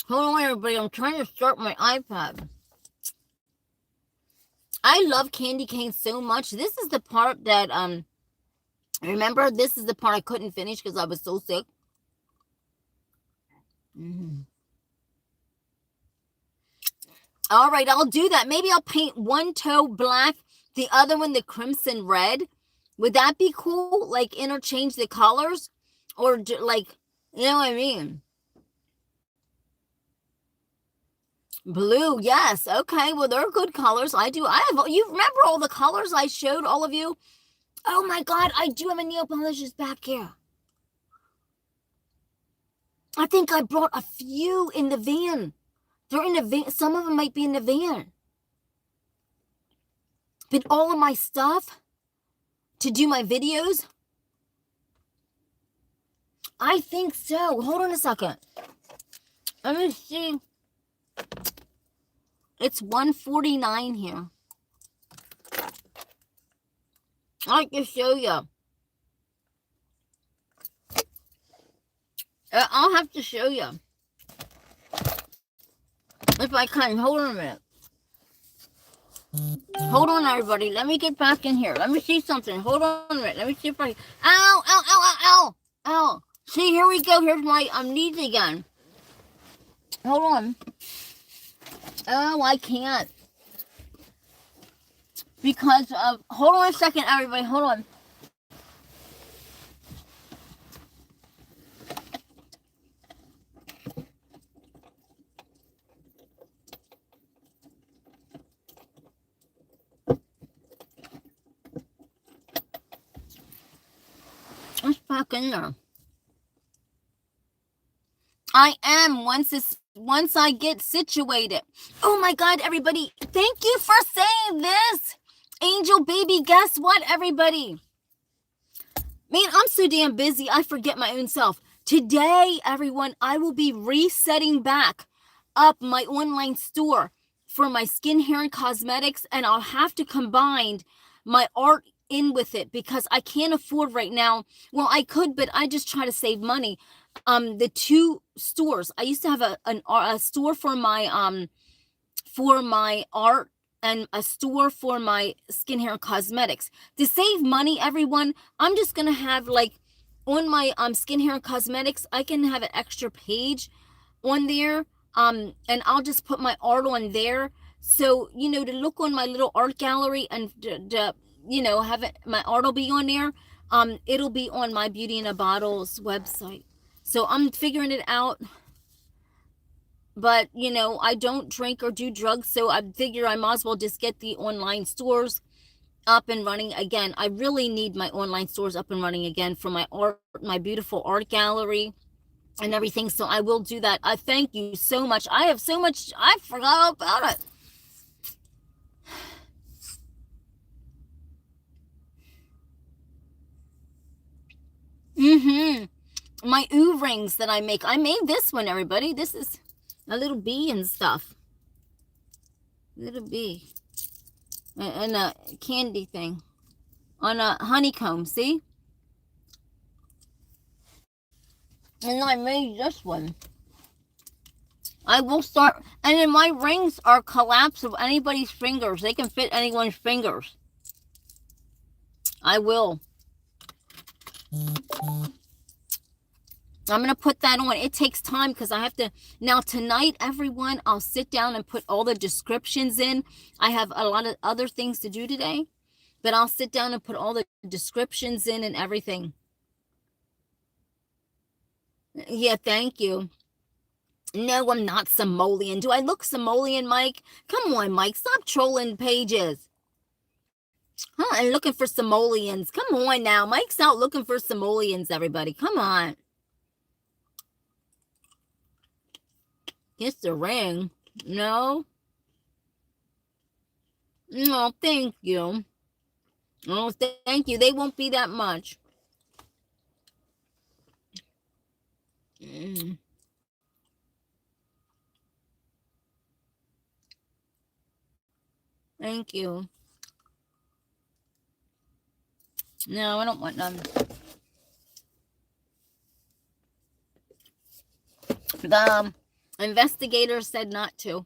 Hold on, everybody. I'm trying to start my iPad. I love candy cane so much. This is the part that, remember, this is the part I couldn't finish because I was so sick. All right, I'll do that. Maybe I'll paint one toe black, the other one the crimson red. Would that be cool? Like interchange the colors? Or like, you know what I mean? Blue, yes. Okay, well, they're good colors. I have, you remember all the colors I showed all of you? Oh my God, I do have a nail polish back here. I think I brought a few in the van. They're in the van. Some of them might be in the van. But all of my stuff to do my videos, I think so. Hold on a second. Let me see. It's 149 here. I can show you. I'll have to show you. If I can. Hold on a minute. Hold on, everybody. Let me get back in here. Let me see something. Hold on a minute. Let me see if I... Ow, ow, ow, ow, ow, ow. See, here we go. Here's my knees again. Hold on. Oh, I can't. Because of... Hold on a second, everybody. Hold on. It's back in there. I am once I get situated. Oh my God, everybody. Thank you for saying this. Angel baby, guess what, everybody? Man, I'm so damn busy. I forget my own self. Today, everyone, I will be resetting back up my online store for my skin, hair, and cosmetics. And I'll have to combine my art in with it because I can't afford right now. Well, I could, but I just try to save money. The two stores. I used to have a store for my art and a store for my skin, hair, and cosmetics. To save money, everyone, I'm just gonna have like on my skin, hair, and cosmetics, I can have an extra page on there. And I'll just put my art on there. So, you know, to look on my little art gallery and you know, have it, my art will be on there. It'll be on my Beauty in a Bottle's website. So I'm figuring it out. But, you know, I don't drink or do drugs, so I figure I might as well just get the online stores up and running again. I really need my online stores up and running again for my art, my beautiful art gallery and everything. So I will do that. I thank you so much. I have so much, I forgot about it. My ooh rings that I make. I made this one, everybody. This is a little bee and stuff. Little bee. And a candy thing. On a honeycomb, see? And I made this one. I will start. And then my rings are collapsible. Anybody's fingers. They can fit anyone's fingers. I will. I'm going to put that on. It takes time because I have to. Now, tonight, everyone, I'll sit down and put all the descriptions in. I have a lot of other things to do today. But I'll sit down and put all the descriptions in and everything. Yeah, thank you. No, I'm not Somalian. Do I look Somalian, Mike? Come on, Mike. Stop trolling pages. Huh, I'm looking for Somalians. Come on now. Mike's out looking for Somalians, everybody. Come on. Kiss the ring. No. No, thank you. Oh, thank you. They won't be that much. Thank you. No, I don't want none. Investigators said not to.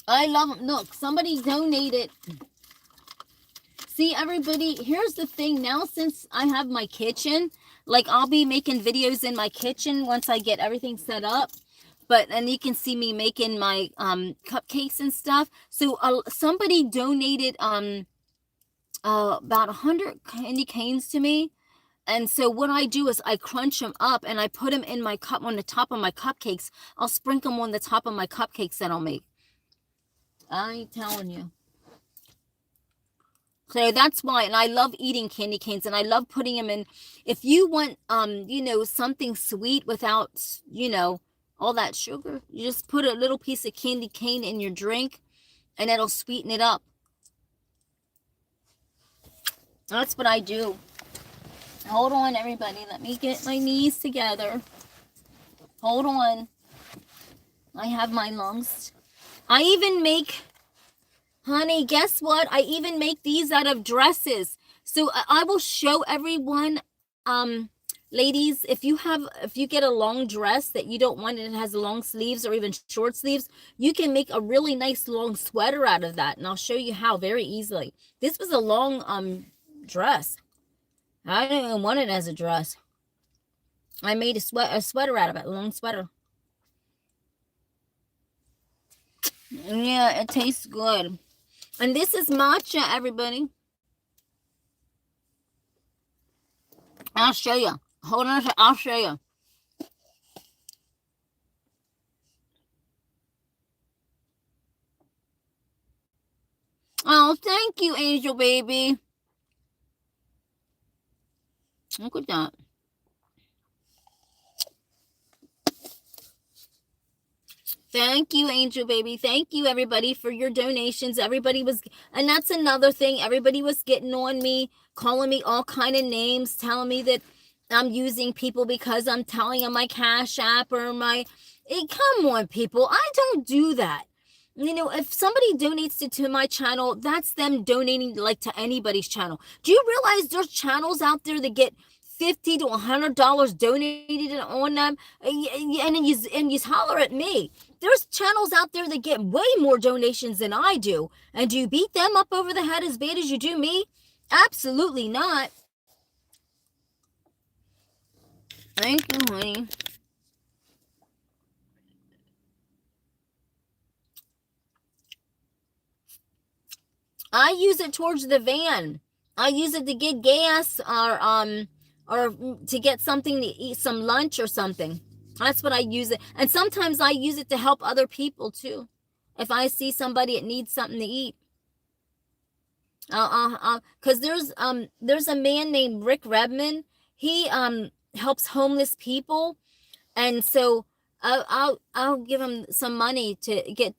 I love them. Look, somebody donated. See, everybody, here's the thing. Now, since I have my kitchen, like I'll be making videos in my kitchen once I get everything set up. And you can see me making my cupcakes and stuff. So somebody donated about 100 candy canes to me. And so what I do is I crunch them up and I put them in my cup on the top of my cupcakes. I'll sprinkle them on the top of my cupcakes that I'll make. I ain't telling you. So that's why, and I love eating candy canes, and I love putting them in. If you want, you know, something sweet without, you know, all that sugar, you just put a little piece of candy cane in your drink, and it'll sweeten it up. That's what I do. Hold on, everybody. Let me get my knees together. Hold on. I have my lungs. I even make... Honey, guess what? I even make these out of dresses. So I will show everyone, ladies, if you get a long dress that you don't want and it has long sleeves or even short sleeves, you can make a really nice long sweater out of that. And I'll show you how very easily. This was a long dress. I didn't even want it as a dress. I made a sweater out of it, a long sweater. Yeah, it tastes good. And this is matcha, everybody. I'll show you. Hold on, I'll show you. Oh, thank you, Angel Baby. Look at that. Thank you, Angel Baby. Thank you, everybody, for your donations. Everybody was, and that's another thing. Everybody was getting on me, calling me all kind of names, telling me that I'm using people because I'm telling them my Cash App or my... Hey, come on, people. I don't do that. You know, if somebody donates to my channel, that's them donating like to anybody's channel. Do you realize there's channels out there that get $50 to $100 donated on them? And you holler at me. There's channels out there that get way more donations than I do. And do you beat them up over the head as bad as you do me? Absolutely not. Thank you, honey. I use it towards the van. I use it to get gas or to get something to eat, some lunch or something. That's what I use it. And sometimes I use it to help other people too. If I see somebody that needs something to eat. Because there's a man named Rick Redmond. He helps homeless people. And so I'll give him some money to get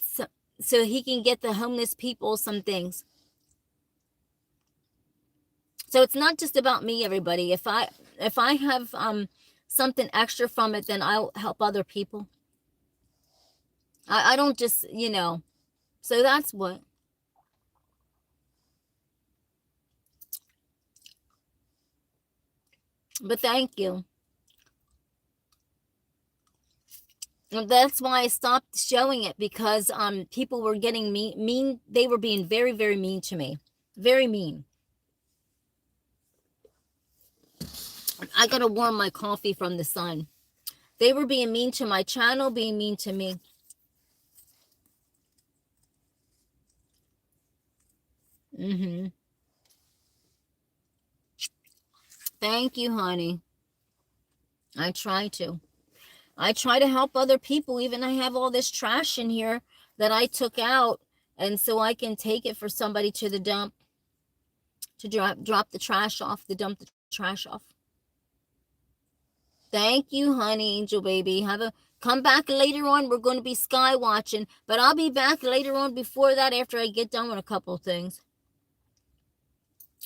so he can get the homeless people some things. So it's not just about me, everybody. If I have something extra from it, then I'll help other people. I don't just, you know. So that's what. But thank you. And that's why I stopped showing it, because people were getting mean. They were being very, very mean to me. Very mean. I gotta warm my coffee from the sun. They were being mean to my channel, being mean to me. Thank you, honey. I try to. I try to help other people. Even I have all this trash in here that I took out, and so I can take it for somebody to the dump, to drop the trash off, dump the trash off. Thank you, honey, Angel Baby. Come back later on. We're going to be sky watching, but I'll be back later on before that after I get done with a couple of things.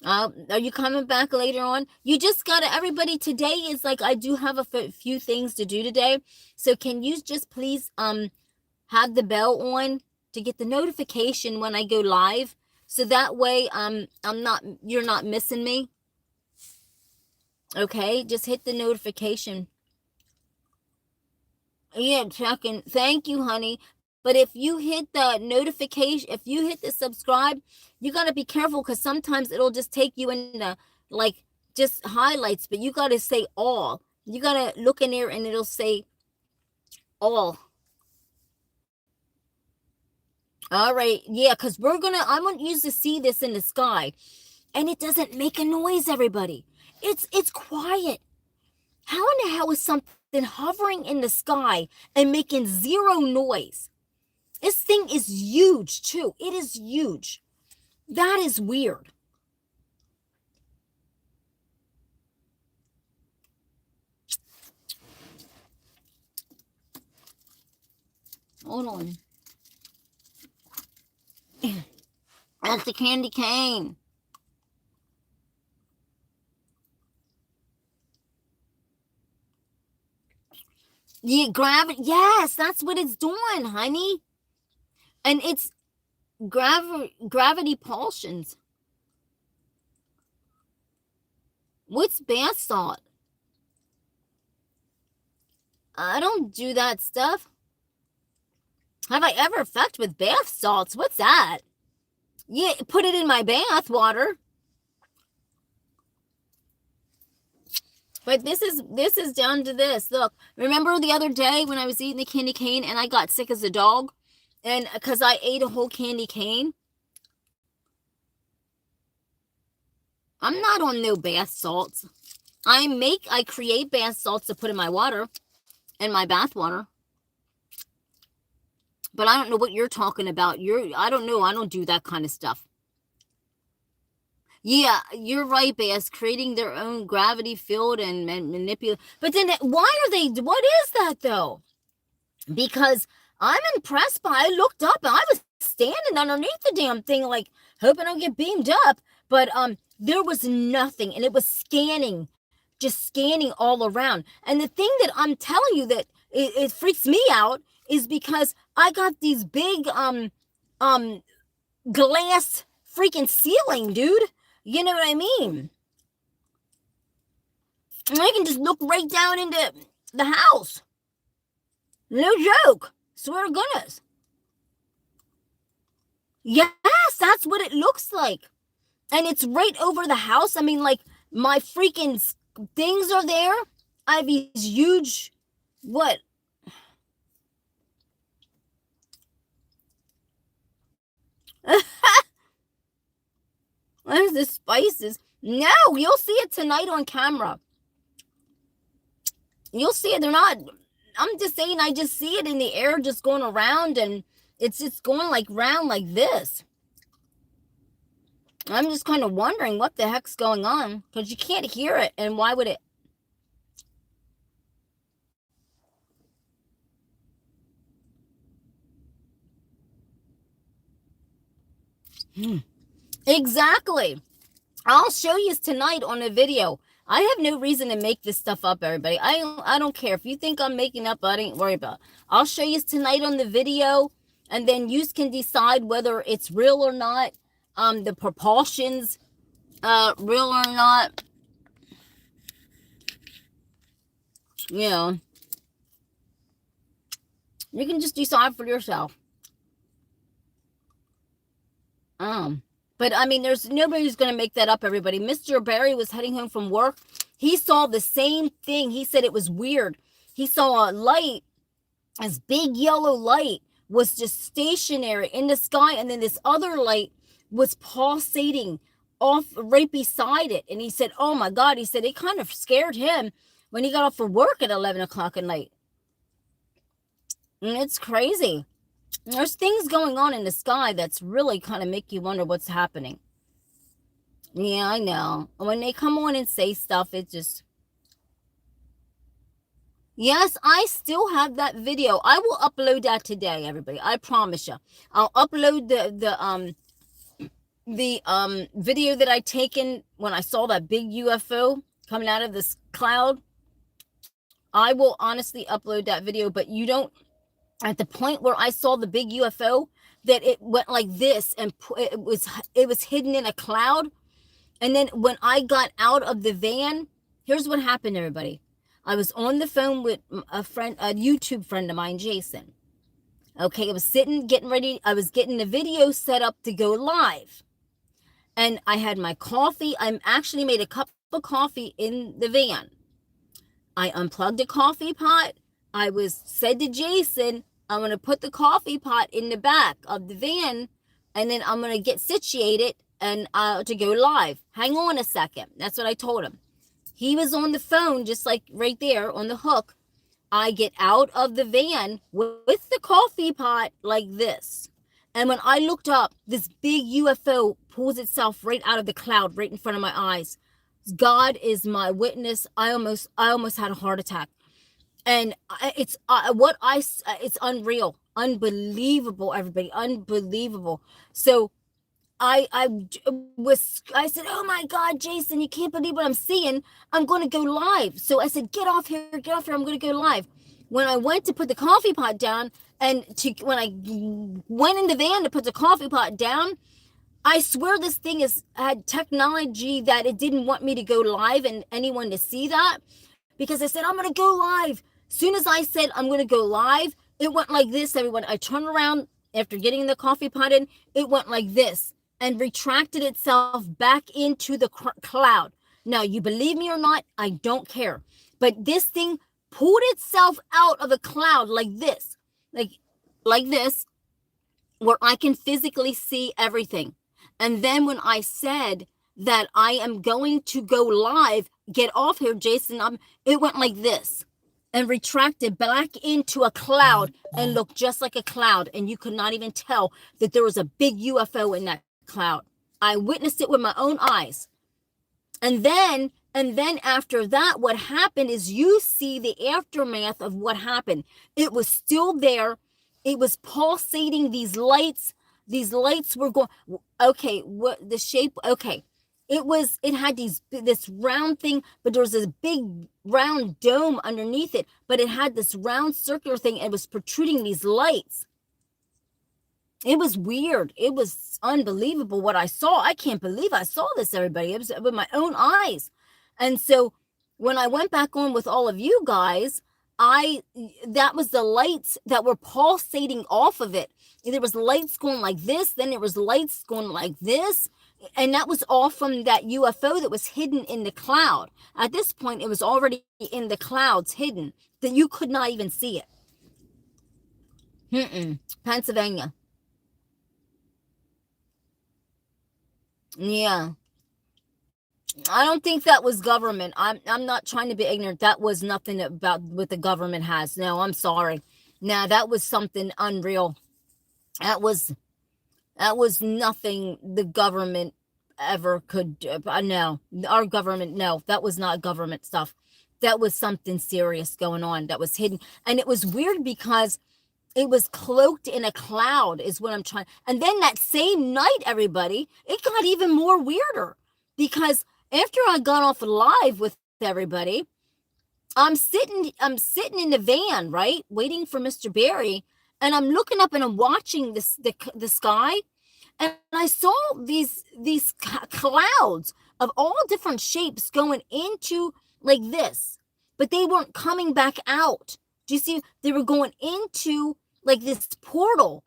Are you coming back later on? You just got to, everybody, today is like, I do have a few things to do today. So can you just please have the bell on to get the notification when I go live? So that way you're not missing me. Okay, just hit the notification. Yeah, checking. Thank you, honey. But if you hit the notification, if you hit the subscribe, you got to be careful because sometimes it'll just take you into like just highlights, but you got to say all. You got to look in there and it'll say all. All right. Yeah, because I want you to see this in the sky. And it doesn't make a noise, everybody. It's quiet. How in the hell is something hovering in the sky and making zero noise? This thing is huge, too. It is huge. That is weird. Hold on. That's the candy cane. Yeah, gravity. Yes, that's what it's doing, honey. And it's gravity pulsions. What's bath salt? I don't do that stuff. Have I ever fucked with bath salts? What's that? Yeah, put it in my bath water. But this is down to this. Look, remember the other day when I was eating the candy cane and I got sick as a dog? And because I ate a whole candy cane? I'm not on no bath salts. I create bath salts to put in my water, in my bath water. But I don't know what you're talking about. I don't know. I don't do that kind of stuff. Yeah, you're right, Bass. Creating their own gravity field and manipulate. But then why are they? What is that though? Because I'm impressed by. I looked up and I was standing underneath the damn thing, like hoping I'll get beamed up. But there was nothing, and it was scanning, just scanning all around. And the thing that I'm telling you that it freaks me out is because I got these big glass freaking ceiling, dude. You know what I mean? And I can just look right down into the house. No joke. Swear to goodness. Yes, that's what it looks like. And it's right over the house. I mean, like, my freaking things are there. I have these huge, what? There's the spices. No, you'll see it tonight on camera. You'll see it. They're not, I'm just saying, I just see it in the air just going around, and it's just going like round like this. I'm just kind of wondering what the heck's going on, because you can't hear it, and why would it? Exactly. I'll show you tonight on a video. I have no reason to make this stuff up, everybody. I don't care. If you think I'm making up, I ain't worry about it. I'll show you tonight on the video, and then you can decide whether it's real or not. The propulsions, real or not. You know, you can just decide for yourself. But I mean, there's nobody who's going to make that up, everybody. Mr. Barry was heading home from work. He saw the same thing. He said it was weird. He saw a light, this big yellow light was just stationary in the sky. And then this other light was pulsating off right beside it. And he said, oh my God, he said it kind of scared him when he got off for work at 11 o'clock at night. And it's crazy. There's things going on in the sky that's really kind of make you wonder what's happening. Yeah, I know. When they come on and say stuff, it just... Yes, I still have that video. I will upload that today, everybody. I promise you. I'll upload the video that I taken when I saw that big UFO coming out of this cloud. I will honestly upload that video, but you don't... At the point where I saw the big UFO, that it went like this, and it was hidden in a cloud. And then when I got out of the van, here's what happened, everybody. I was on the phone with a YouTube friend of mine, Jason. Okay, I was getting ready. I was getting the video set up to go live. And I had my coffee. I actually made a cup of coffee in the van. I unplugged the coffee pot. I said to Jason, I'm going to put the coffee pot in the back of the van, and then I'm going to get situated and to go live. Hang on a second. That's what I told him. He was on the phone, just like right there on the hook. I get out of the van with the coffee pot like this. And when I looked up, this big UFO pulls itself right out of the cloud right in front of my eyes. God is my witness. I almost had a heart attack. And it's unreal, unbelievable, everybody, unbelievable. So I said, oh my God, Jason, you can't believe what I'm seeing. I'm going to go live. So I said, get off here. I'm going to go live. When I went to put the coffee pot down when I went in the van to put the coffee pot down, I swear this thing had technology that it didn't want me to go live and anyone to see that, because I said, I'm going to go live. Soon as I said, I'm going to go live, it went like this, everyone. I turned around after getting the coffee pot in, it went like this and retracted itself back into the cloud. Now, you believe me or not, I don't care. But this thing pulled itself out of a cloud like this, like this, where I can physically see everything. And then when I said that I am going to go live, get off here, Jason, it went like this and retracted back into a cloud and looked just like a cloud. And you could not even tell that there was a big UFO in that cloud. I witnessed it with my own eyes. And then after that, what happened is you see the aftermath of what happened. It was still there. It was pulsating. These lights were going, okay, what the shape, okay. It had this round thing, but there was this big round dome underneath it, but it had this round circular thing. And it was protruding these lights. It was weird. It was unbelievable what I saw. I can't believe I saw this, everybody. It was with my own eyes. And so when I went back on with all of you guys, that was the lights that were pulsating off of it. There was lights going like this, then there was lights going like this. And that was all from that UFO that was hidden in the cloud. At this point, it was already in the clouds, hidden, that you could not even see it. Pennsylvania. Yeah. I don't think that was government. I'm not trying to be ignorant. That was nothing about what the government has. No, I'm sorry. Now that was something unreal. That was nothing the government ever could do. No, our government, no, that was not government stuff. That was something serious going on that was hidden. And it was weird because it was cloaked in a cloud is what I'm trying. And then that same night, everybody, it got even more weirder because after I got off live with everybody, I'm sitting in the van, right? Waiting for Mr. Barry. And I'm looking up and I'm watching the sky. And I saw these clouds of all different shapes going into like this, but they weren't coming back out. Do you see? They were going into like this portal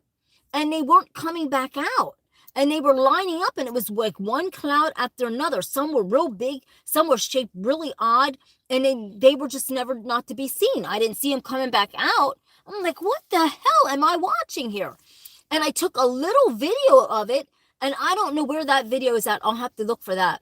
and they weren't coming back out. And they were lining up and it was like one cloud after another. Some were real big, some were shaped really odd, and they were just never not to be seen. I didn't see them coming back out. I'm like, what the hell am I watching here? And I took a little video of it, and I don't know where that video is at. I'll have to look for that.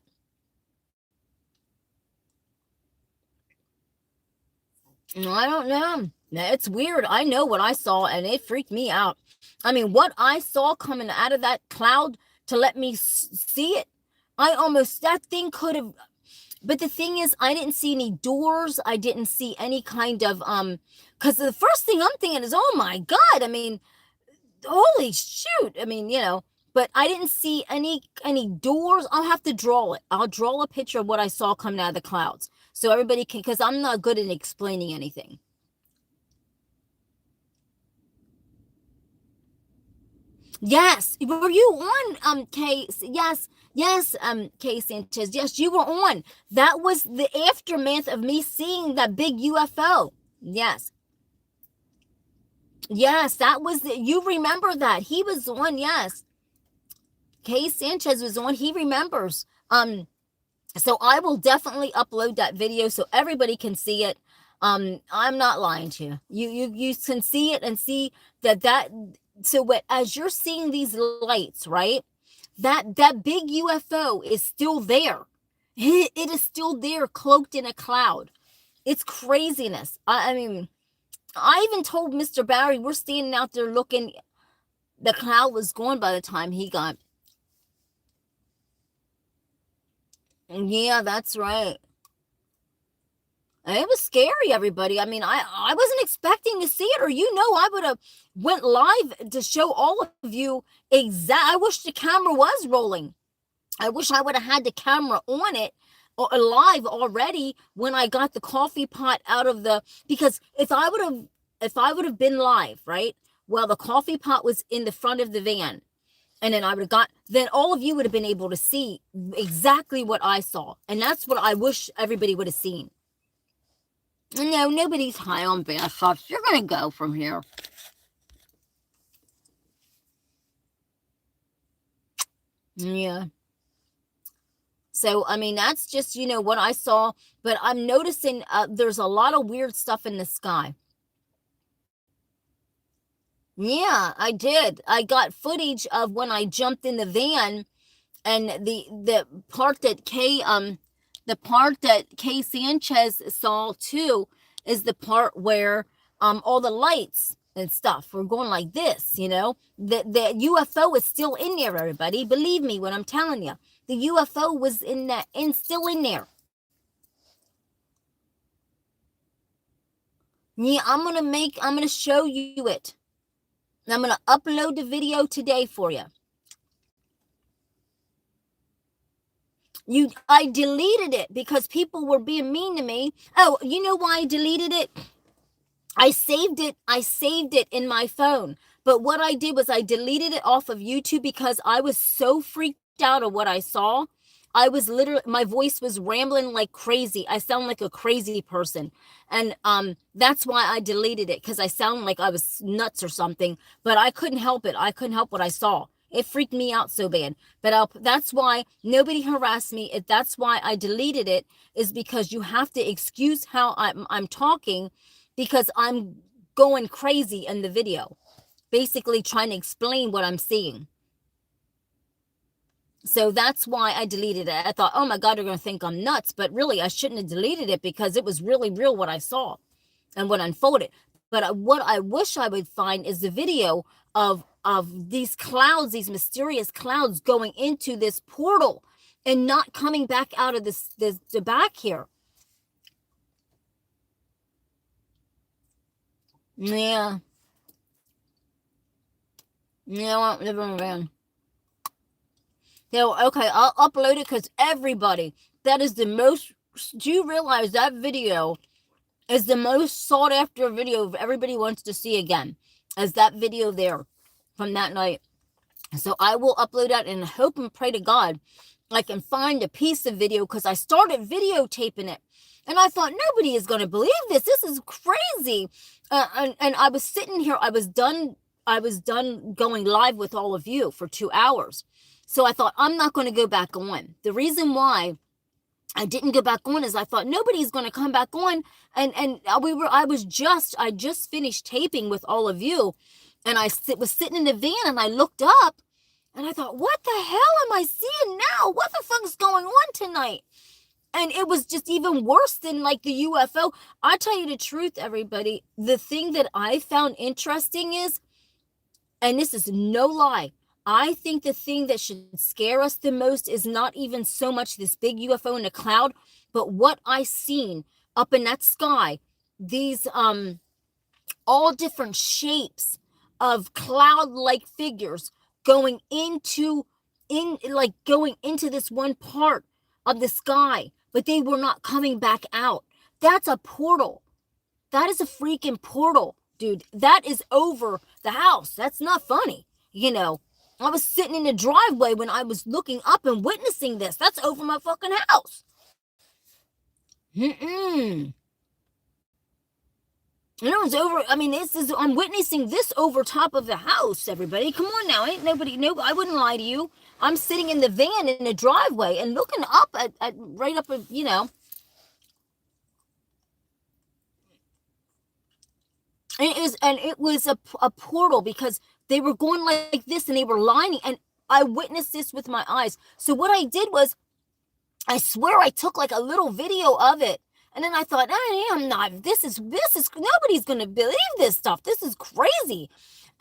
I don't know. It's weird. I know what I saw, and it freaked me out. I mean, what I saw coming out of that cloud to let me see it, that thing could have, but the thing is, I didn't see any doors. I didn't see any kind of, because the first thing I'm thinking is, oh my God, I mean, holy shoot. I mean, but I didn't see any doors. I'll have to draw it. I'll draw a picture of what I saw coming out of the clouds. So everybody can, because I'm not good at explaining anything. Yes, were you on, Kay? Yes, Kay Sanchez. Yes, you were on. That was the aftermath of me seeing that big UFO. Yes, yes, that was you remember that. He was on, yes. Kay Sanchez was on, he remembers. So I will definitely upload that video so everybody can see it. I'm not lying to you. You can see it and see that so what as you're seeing these lights, right? That big UFO is still there. It is still there, cloaked in a cloud. It's craziness. I mean, I even told Mr. Barry, we're standing out there looking, the cloud was gone by the time he got. Yeah, that's right. It was scary, everybody. I mean, I wasn't expecting to see it, or I would have went live to show all of you I wish the camera was rolling. I wish I would have had the camera on it or live already when I got the coffee pot out of because if I would have been live, right? Well, the coffee pot was in the front of the van, and then then all of you would have been able to see exactly what I saw. And that's what I wish everybody would have seen. No, nobody's high on bath salts. You're going to go from here. Yeah. So, I mean, that's just, what I saw. But I'm noticing there's a lot of weird stuff in the sky. Yeah, I did. I got footage of when I jumped in the van, and the part that Kay Sanchez saw too is the part where all the lights and stuff were going like this. The UFO is still in there, everybody. Believe me when I'm telling you, the UFO was still in there. Yeah, I'm gonna show you it. I'm gonna upload the video today for you. I deleted it because people were being mean to me. Oh, you know why I deleted it? I saved it in my phone. But what I did was I deleted it off of YouTube because I was so freaked out of what I saw. I was literally, my voice was rambling like crazy. I sound like a crazy person. And that's why I deleted it, because I sound like I was nuts or something. But I couldn't help it. I couldn't help what I saw. It freaked me out so bad. But that's why nobody harassed me. That's why I deleted it, is because you have to excuse how I'm talking, because I'm going crazy in the video, basically trying to explain what I'm seeing. So that's why I deleted it. I thought, oh my God, they're going to think I'm nuts. But really, I shouldn't have deleted it, because it was really real what I saw and what unfolded. But what I wish I would find is the video of these clouds, these mysterious clouds going into this portal and not coming back out of the back here. Yeah. Yeah, never mind. Okay, I'll upload it, because everybody, that is the most, do you realize that video is the most sought after video everybody wants to see again, as that video there from that night. So I will upload that and hope and pray to God I can find a piece of video, because I started videotaping it and I thought nobody is going to believe this. This is crazy. And I was sitting here, I was done going live with all of you for 2 hours. So I thought, I'm not going to go back on. The reason why I didn't go back on is I thought nobody's going to come back on. And I just finished taping with all of you, and I was sitting in the van, and I looked up and I thought, what the hell am I seeing now? What the fuck is going on tonight? And it was just even worse than like the UFO. I tell you the truth, everybody, the thing that I found interesting is, and this is no lie, I think the thing that should scare us the most is not even so much this big UFO in the cloud, but what I seen up in that sky, these all different shapes of cloud-like figures going into this one part of the sky, but they were not coming back out. That's a portal. That is a freaking portal, dude. That is over the house. That's not funny, I was sitting in the driveway when I was looking up and witnessing this. That's over my fucking house. And it was over. I mean, I'm witnessing this over top of the house, everybody. Come on now. Ain't nobody, no, I wouldn't lie to you. I'm sitting in the van in the driveway and looking up at right up, you know. And it was a portal because they were going like this and they were lining, and I witnessed this with my eyes. So what I did was, I swear I took like a little video of it. And then I thought, I'm not, this is, nobody's going to believe this stuff. This is crazy.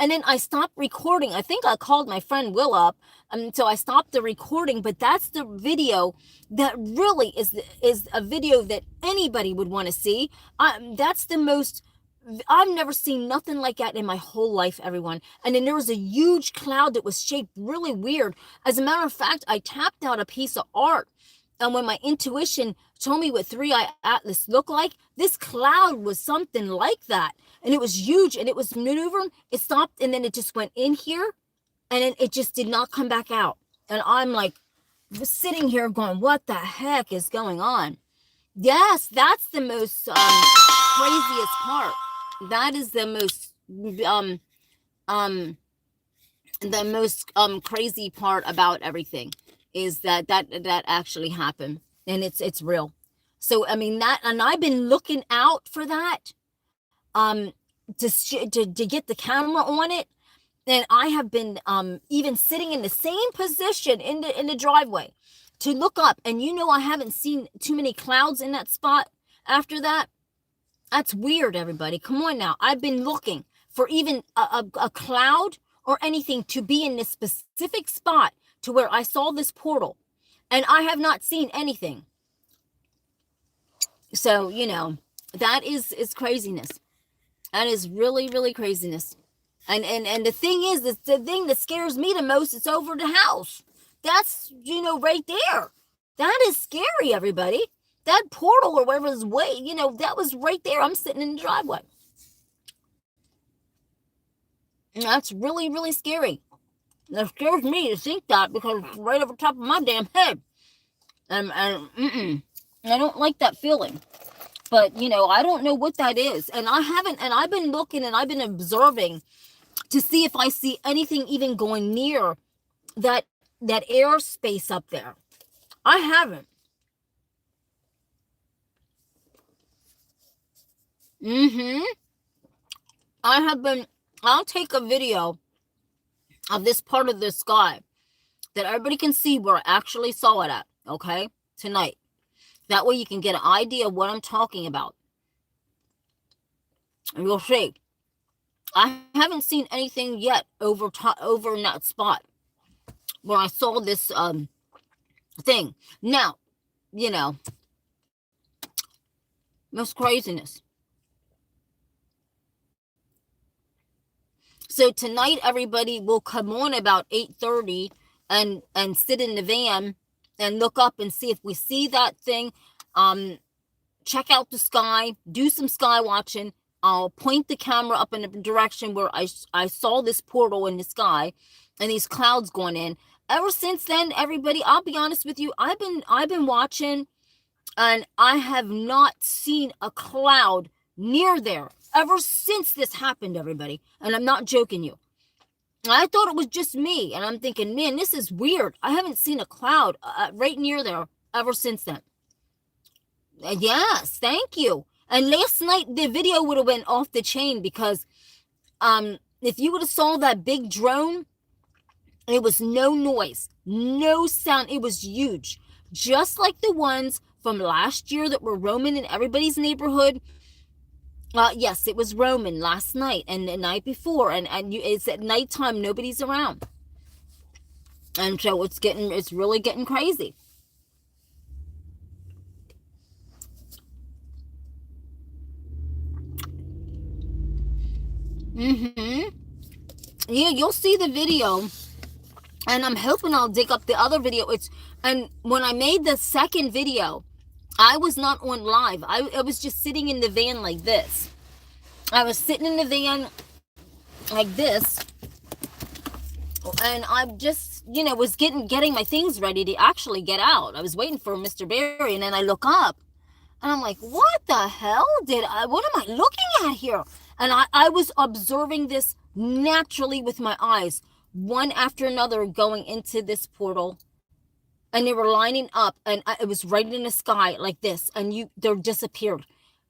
And then I stopped recording. I think I called my friend Will up. So I stopped the recording, but that's the video that really is a video that anybody would want to see. That's the most, I've never seen nothing like that in my whole life, everyone. And then there was a huge cloud that was shaped really weird. As a matter of fact, I tapped out a piece of art. And when my intuition told me what 3-eye atlas looked like, this cloud was something like that. And it was huge and it was maneuvering. It stopped and then it just went in here and then it just did not come back out. And I'm like sitting here going, what the heck is going on? Yes, that's the most craziest part. That is the most crazy part about everything. Is that actually happened, and it's real. So I mean that, and I've been looking out for that, to get the camera on it, and I have been even sitting in the same position in the driveway to look up, and I haven't seen too many clouds in that spot after that. That's weird, everybody. Come on now. I've been looking for even a cloud or anything to be in this specific spot to where I saw this portal, and I have not seen anything. So, that is craziness. That is really, really craziness. And the thing is, the thing that scares me the most is over the house. That's, right there. That is scary, everybody. That portal or whatever is that was right there. I'm sitting in the driveway. And that's really, really scary. It scares me to think that because it's right over top of my damn head. And I don't like that feeling. But, I don't know what that is. And I've been looking and I've been observing to see if I see anything even going near that airspace up there. I haven't. I'll take a video of this part of the sky that everybody can see where I actually saw it at, okay, tonight. That way you can get an idea of what I'm talking about. And you'll see. I haven't seen anything yet over in that spot where I saw this thing. Now, most craziness. So tonight, everybody will come on about 8:30 and sit in the van and look up and see if we see that thing. Check out the sky, do some sky watching. I'll point the camera up in the direction where I saw this portal in the sky and these clouds going in. Ever since then, everybody, I'll be honest with you, I've been watching, and I have not seen a cloud near there ever since this happened, everybody. And I'm not joking you. I thought it was just me, and I'm thinking, man, this is weird. I haven't seen a cloud right near there ever since then. Yes, thank you. And last night the video would have went off the chain because if you would have saw that big drone, it was no noise, no sound. It was huge, just like the ones from last year that were roaming in everybody's neighborhood. Yes, it was roaming last night and the night before, and it's at nighttime, nobody's around, and so it's really getting crazy. Yeah, you'll see the video, and I'm hoping I'll dig up the other video. And when I made the second video, I was not on live. I was just sitting in the van like this. I was sitting in the van like this. and I just, was getting my things ready to actually get out. I was waiting for Mr. Barry, and then I look up, and I'm like, what the hell what am I looking at here? And I was observing this naturally with my eyes, one after another, going into this portal, and they were lining up, and it was right in the sky like this, and they disappeared,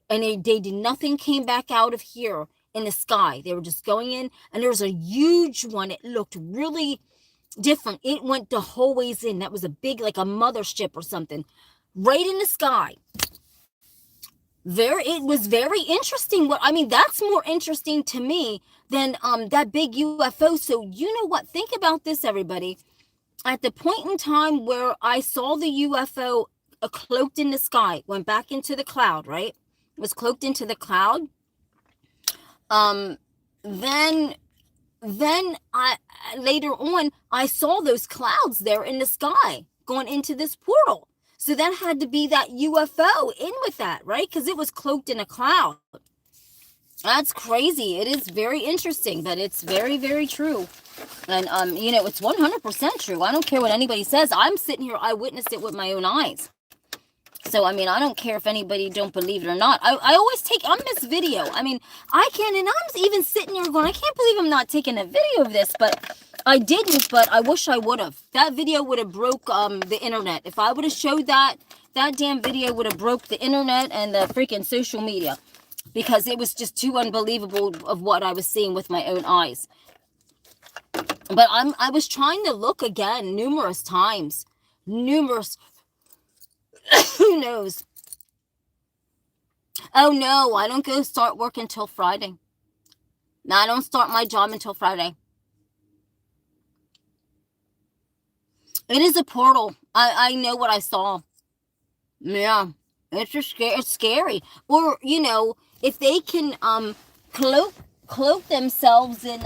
and they did nothing, came back out of here in the sky. They were just going in, and there was a huge one. It looked really different. It went the whole ways in. That was a big, like a mothership or something, right in the sky. It was very interesting. That's more interesting to me than that big UFO. So you know what? Think about this, everybody. At the point in time where I saw the UFO cloaked in the sky, went back into the cloud, right? It was cloaked into the cloud. Then I later on I saw those clouds there in the sky going into this portal. So that had to be that UFO in with that, right? Because it was cloaked in a cloud. That's crazy. It is very interesting, but it's very, very true. And, it's 100% true. I don't care what anybody says. I'm sitting here, I witnessed it with my own eyes. So, I don't care if anybody don't believe it or not. I always take on this video. I can, and I'm even sitting here going, I can't believe I'm not taking a video of this, but I didn't, but I wish I would have. That video would have broke the internet. If I would have showed that damn video would have broke the internet and the freaking social media, because it was just too unbelievable of what I was seeing with my own eyes. But I was trying to look again numerous times. Who knows? Oh no, I don't go start work until Friday. No, I don't start my job until Friday. It is a portal. I know what I saw. Yeah, it's scary. Or if they can cloak themselves in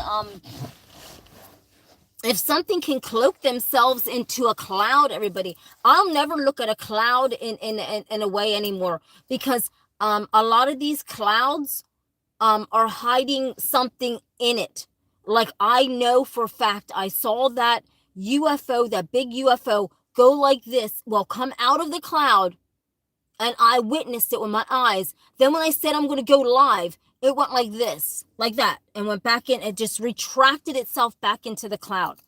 if something can cloak themselves into a cloud, everybody, I'll never look at a cloud in a way anymore, because a lot of these clouds are hiding something in it. Like, I know for a fact I saw that UFO, that big UFO, go like this, come out of the cloud, and I witnessed it with my eyes. Then when I said I'm going to go live, it went like this, like that, and went back in. It just retracted itself back into the cloud.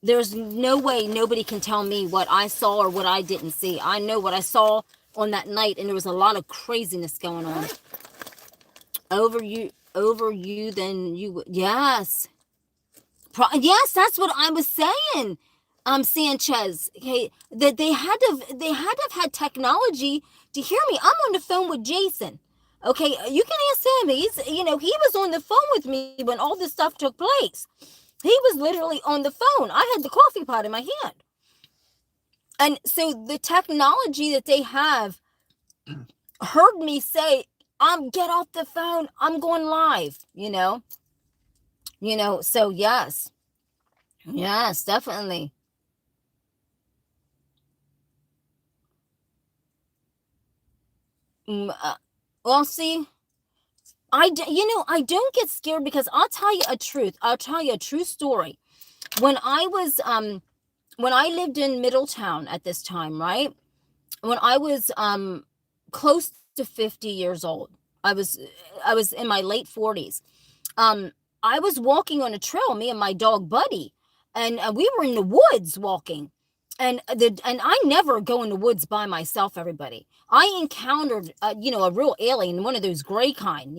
There's no way nobody can tell me what I saw or what I didn't see. I know what I saw on that night, and there was a lot of craziness going on. Over you, then you, yes. Yes, that's what I was saying. Sanchez, okay, that they had to have had technology to hear me. I'm on the phone with Jason. Okay, you can ask him. He was on the phone with me when all this stuff took place. He was literally on the phone. I had the coffee pot in my hand. And so the technology that they have heard me say, get off the phone, I'm going live, so yes, definitely. Well, see, I don't get scared, because I'll tell you a truth. I'll tell you a true story. When I was, when I lived in Middletown at this time, right? When I was, close to 50 years old, I was in my late 40s. I was walking on a trail, me and my dog Buddy, and we were in the woods walking. And I never go in the woods by myself, everybody. I encountered, a real alien, one of those gray kind,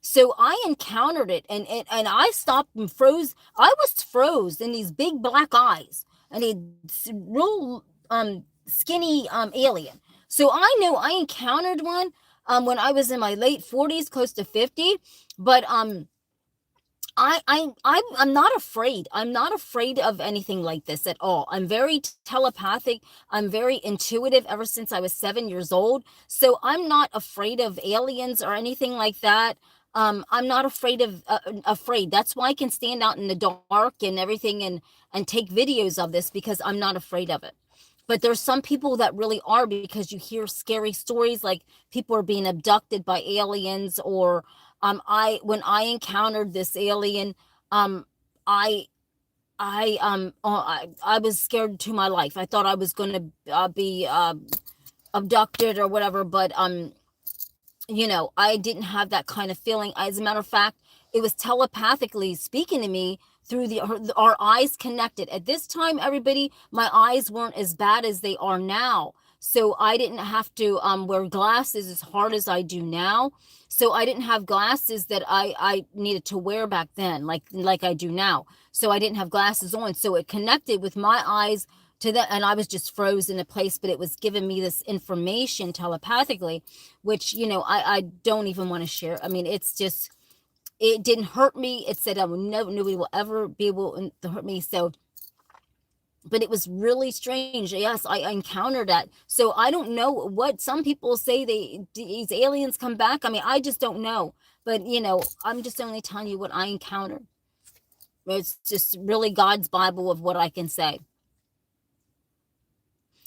So I encountered it, and I stopped and froze. I was froze in these big black eyes, and a real skinny alien. So I know I encountered one when I was in my late 40s, close to 50. But I'm not afraid. I'm not afraid of anything like this at all. I'm very telepathic. I'm very intuitive ever since I was 7 years old. So I'm not afraid of aliens or anything like that. I'm not afraid of afraid. That's why I can stand out in the dark and everything and take videos of this, because I'm not afraid of it. But there's some people that really are, because you hear scary stories like people are being abducted by aliens, or when I encountered this alien, I I was scared to my life. I thought I was going to be abducted or whatever, but you know, I didn't have that kind of feeling. As a matter of fact, it was telepathically speaking to me through our eyes connected. At this time, everybody, my eyes weren't as bad as they are now. So I didn't have to wear glasses as hard as I do now. So I didn't have glasses that I needed to wear back then, like I do now. So I didn't have glasses on. So it connected with my eyes to that, and I was just frozen in a place, but it was giving me this information telepathically, which, you know, I don't even want to share. I mean, it's just, it didn't hurt me. It said nobody will ever be able to hurt me. So, but it was really strange. Yes, I encountered that. So I don't know what some people say these aliens come back. I mean, I just don't know. But, you know, I'm just only telling you what I encountered. It's just really God's Bible of what I can say.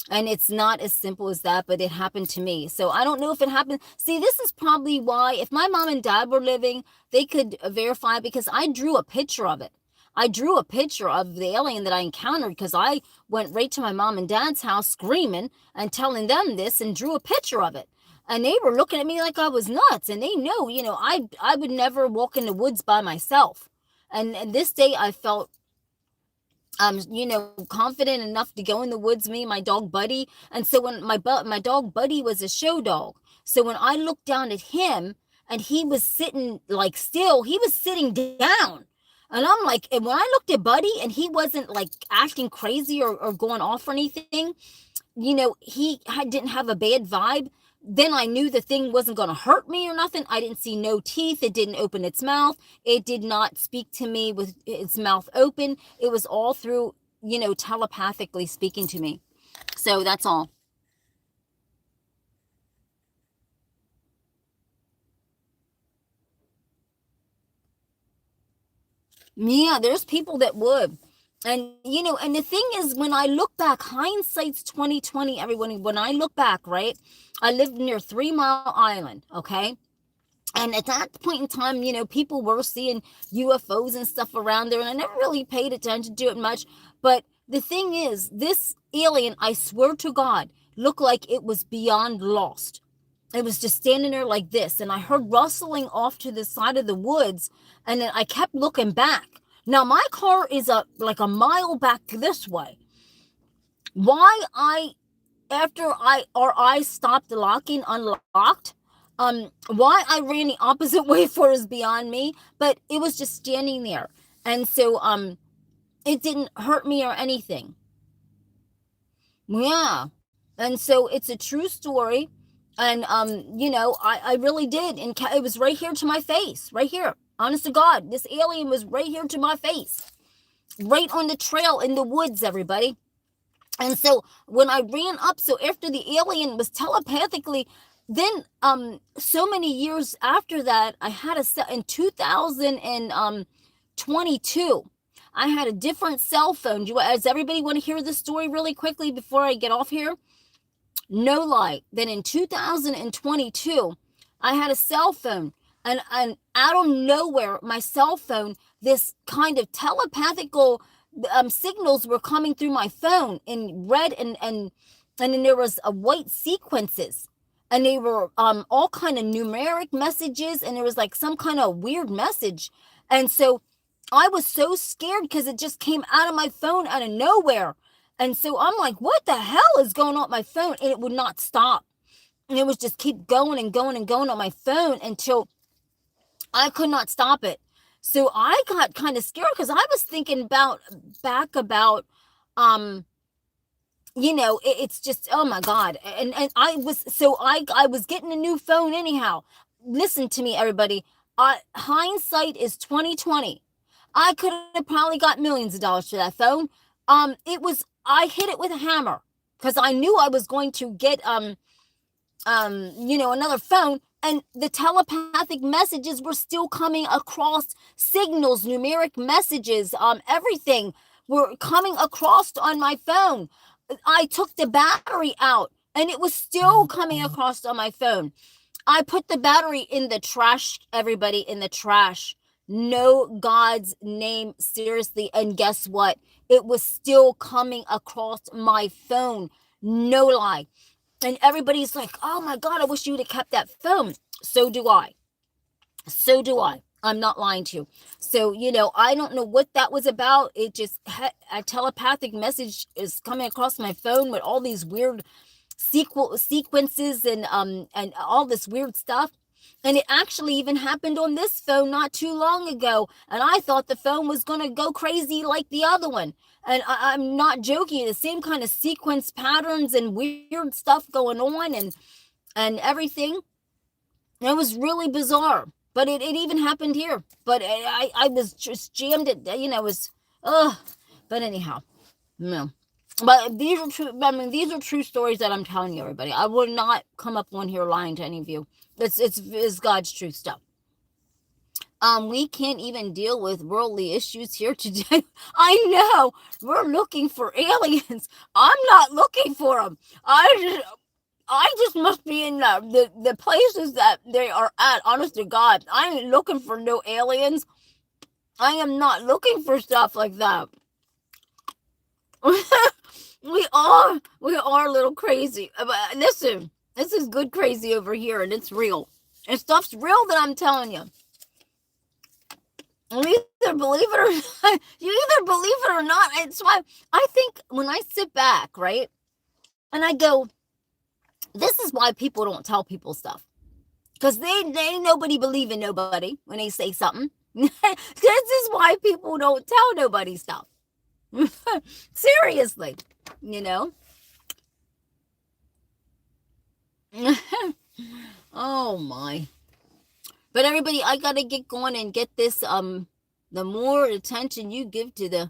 And it's not as simple as that, but it happened to me. So I don't know if it happened. See, this is probably why, if my mom and dad were living, they could verify, because I drew a picture of it. I drew a picture of the alien that I encountered, because I went right to my mom and dad's house screaming and telling them this, and drew a picture of it. And they were looking at me like I was nuts. And they know, you know, I would never walk in the woods by myself. And this day I felt you know, confident enough to go in the woods, me and my dog Buddy. And so when my dog Buddy was a show dog. So when I looked down at him and he was sitting like still, he was sitting down. And I'm like, and when I looked at Buddy and he wasn't like acting crazy or going off or anything, you know, didn't have a bad vibe. Then I knew the thing wasn't going to hurt me or nothing. I didn't see no teeth. It didn't open its mouth. It did not speak to me with its mouth open. It was all through, you know, telepathically speaking to me. So that's all. Yeah, there's people that would. And, you know, and the thing is, when I look back, hindsight's 2020, everyone. When I look back, right, I lived near 3 Mile Island, okay? And at that point in time, you know, people were seeing UFOs and stuff around there, and I never really paid attention to it much. But the thing is, this alien, I swear to God, looked like it was beyond lost. It was just standing there like this, and I heard rustling off to the side of the woods, and then I kept looking back. Now, my car is like a mile back this way. After our eyes stopped locking, unlocked, why I ran the opposite way for is beyond me, but it was just standing there. And so, it didn't hurt me or anything. Yeah. And so it's a true story. And, you know, I really did. And it was right here to my face, right here. Honest to God, this alien was right here to my face, right on the trail in the woods, everybody. And so when I ran up, so after the alien was telepathically, then so many years after that, I had in 2022, I had a different cell phone. Does everybody want to hear this story really quickly before I get off here? No lie. Then in 2022, I had a cell phone. And out of nowhere, my cell phone, this kind of telepathical signals were coming through my phone in red, and then there was a white sequences, and they were all kind of numeric messages, and there was like some kind of weird message. And so I was so scared because it just came out of my phone out of nowhere. And so I'm like, what the hell is going on with my phone? And it would not stop. And it was just keep going and going and going on my phone until I could not stop it. So I got kind of scared because I was thinking about, you know, it's just, oh my God. And I was getting a new phone anyhow. Listen to me, everybody. Hindsight is 2020. I could have probably got millions of dollars for that phone. I hit it with a hammer because I knew I was going to get, you know, another phone. And the telepathic messages were still coming across, signals, numeric messages, everything were coming across on my phone. I took the battery out and it was still coming across on my phone. I put the battery in the trash, everybody, in the trash. No God's name seriously. And guess what? It was still coming across my phone. No lie. And everybody's like, oh my God, I wish you would have kept that phone. So do I. So do I. I'm not lying to you. So, I don't know what that was about. It just a telepathic message is coming across my phone with all these weird sequences and all this weird stuff. And it actually even happened on this phone not too long ago. And I thought the phone was going to go crazy like the other one. And I'm not joking. The same kind of sequence patterns and weird stuff going on and everything. It was really bizarre. But it even happened here. But I was just jammed it, it was, but anyhow, no. But these are true. I mean, these are true stories that I'm telling you, everybody. I will not come up on here lying to any of you. It's God's truth stuff. We can't even deal with worldly issues here today. I know we're looking for aliens. I'm not looking for them. I just must be in the places that they are at. Honest to God, I ain't looking for no aliens. I am not looking for stuff like that. We are a little crazy. But listen, this is good crazy over here, and it's real. And stuff's real that I'm telling you. You either believe it or not. It's why I think when I sit back, right, and I go, this is why people don't tell people stuff. Because they ain't nobody believing nobody when they say something. This is why people don't tell nobody stuff. Seriously, Oh my. But everybody, I gotta get going and get this, the more attention you give to the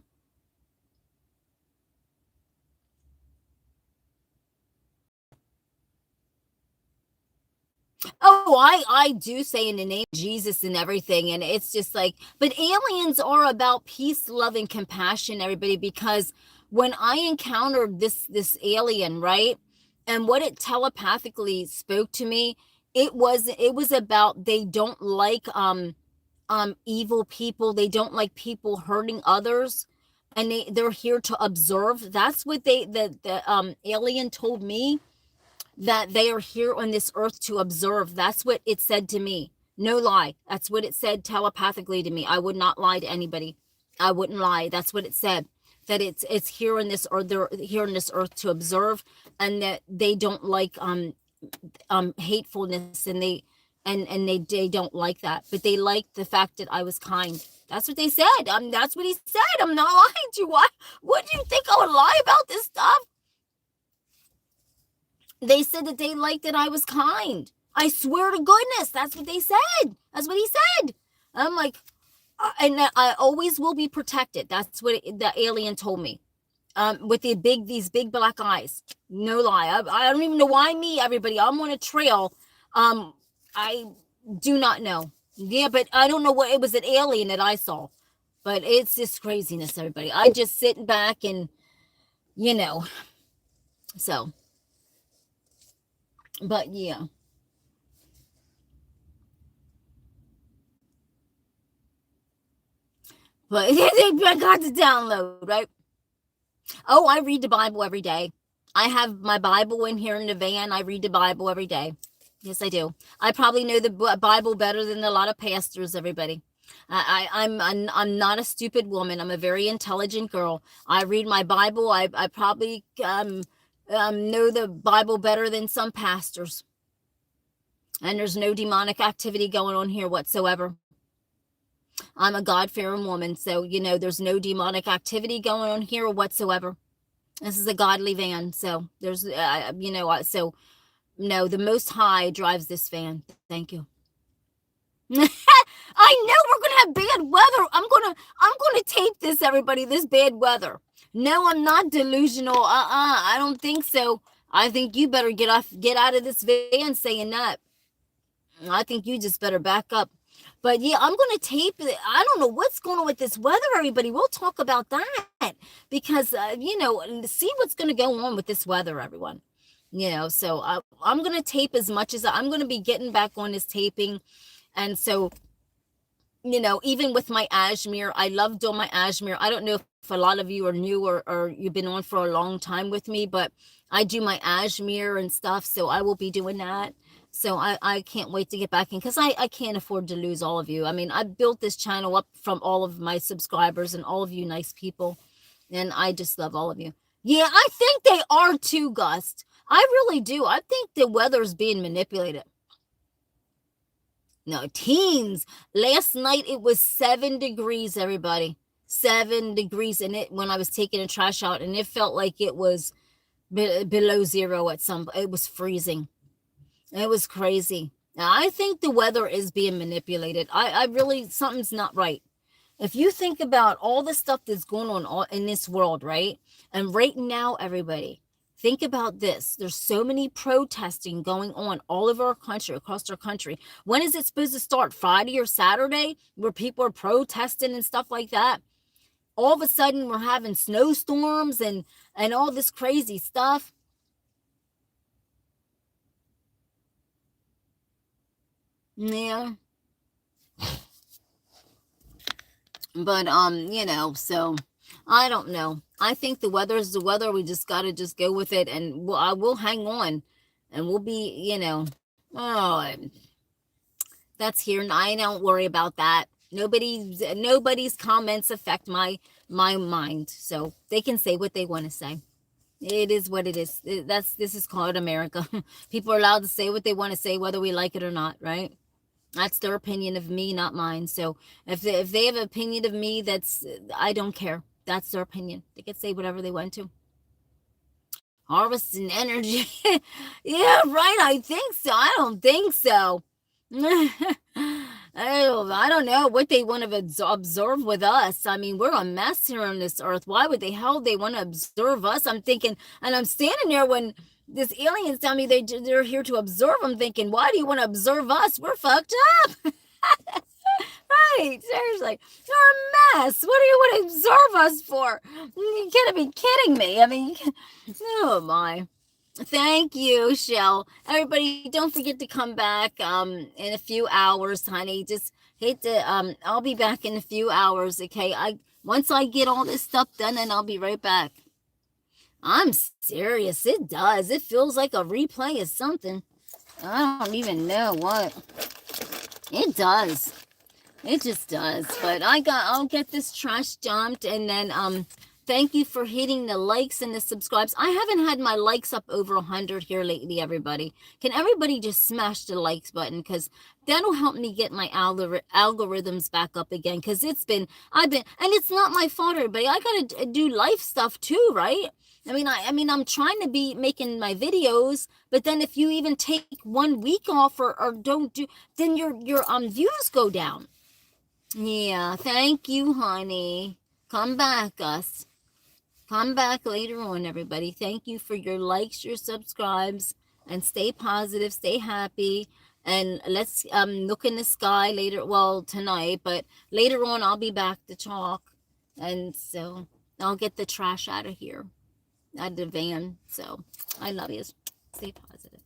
I do say in the name of Jesus and everything. And it's just like, but aliens are about peace, love, and compassion, everybody, because when I encountered this alien, right, and what it telepathically spoke to me, it was about they don't like evil people. They don't like people hurting others, and they're here to observe. That's what the alien told me, that they are here on this earth to observe. That's what it said to me. No lie. That's what it said telepathically to me. I would not lie to anybody. I wouldn't lie. That's what it said. That it's here on this earth. They're here on this earth to observe, and that they don't like hatefulness, and they don't like that. But they like the fact that I was kind. That's what they said. That's what he said. I'm not lying to you. Why would you think I would lie about this stuff? They said that they liked that I was kind. I swear to goodness, that's what they said. That's what he said. I'm like, and I always will be protected. That's what the alien told me. With these big black eyes. No lie. I don't even know why me, everybody. I'm on a trail. I do not know. Yeah, but I don't know what it was, an alien that I saw. But it's just craziness, everybody. I just sitting back and, so. But yeah. But I got to download, right? Oh, I read the Bible every day. I have my Bible in here in the van. I read the Bible every day. Yes, I do. I probably know the Bible better than a lot of pastors, everybody. I'm not a stupid woman. I'm a very intelligent girl. I read my Bible. I probably know the Bible better than some pastors. And there's no demonic activity going on here whatsoever. I'm a God-fearing woman, so, there's no demonic activity going on here whatsoever. This is a godly van, so there's, so, no, the Most High drives this van. Thank you. I know we're gonna have bad weather. I'm gonna tape this, everybody. This bad weather. No, I'm not delusional. I don't think so. I think you better get out of this van saying that. I think you just better back up. But yeah, I'm going to tape it. I don't know what's going on with this weather, everybody. We'll talk about that because, see what's going to go on with this weather, everyone. So I'm going to tape as much as I'm going to be getting back on this taping. And so, you know, even with my Ashmere, I love doing my Ashmere. I don't know if a lot of you are new or you've been on for a long time with me, but I do my Ashmere and stuff. So I will be doing that. So I can't wait to get back in because I can't afford to lose all of you. I mean, I built this channel up from all of my subscribers and all of you nice people. And I just love all of you. Yeah, I think they are too, Gust. I really do. I think the weather's being manipulated. No, teens. Last night it was 7 degrees, everybody. 7 degrees in it when I was taking the trash out, and it felt like it was below zero at some. It was freezing. It was crazy. Now, I think the weather is being manipulated. I really, something's not right. If you think about all the stuff that's going on in this world, right? And right now, everybody, think about this. There's so many protesting going on all over our country, across our country. When is it supposed to start? Friday or Saturday, where people are protesting and stuff like that? All of a sudden, we're having snowstorms and all this crazy stuff. Yeah. But, you know, so I don't know. I think the weather is the weather. We just got to just go with it. And I will hang on and we'll be, you know, oh, that's here. And I don't worry about that. Nobody's comments affect my mind. So they can say what they want to say. It is what it is. This is called America. People are allowed to say what they want to say, whether we like it or not, right? That's their opinion of me, not mine. So if they have an opinion of me, I don't care. That's their opinion. They can say whatever they want to. Harvesting energy. Yeah, right. I think so. I don't think so. I don't know what they want to observe with us. I mean, we're a mess here on this earth. Why would they want to observe us? I'm thinking, and I'm standing there when this aliens tell me they're here to observe. I'm thinking, why do you want to observe us? We're fucked up. Right, seriously, you're a mess. What do you want to observe us for? You can't be kidding me. I mean, oh my. Thank you, Shell. Everybody, don't forget to come back in a few hours, honey. Just hate to I'll be back in a few hours, okay? Once I get all this stuff done, then I'll be right back. I'm serious. It does. It feels like a replay of something. I don't even know what. It does. It just does. But I'll get this trash dumped, and then thank you for hitting the likes and the subscribes. I haven't had my likes up over 100 here lately, everybody. Can everybody just smash the likes button? Because that'll help me get my algorithms back up again. Because and it's not my fault, everybody. I got to do life stuff too, right? I mean, I'm trying to be making my videos, but then if you even take 1 week off or don't do, then your views go down. Yeah, thank you, honey. Come back, Gus. Come back later on, everybody. Thank you for your likes, your subscribes, and stay positive, stay happy. And let's look in the sky later, well, tonight, but later on I'll be back to talk. And so I'll get the trash out of here, out of the van. So I love you. Stay positive.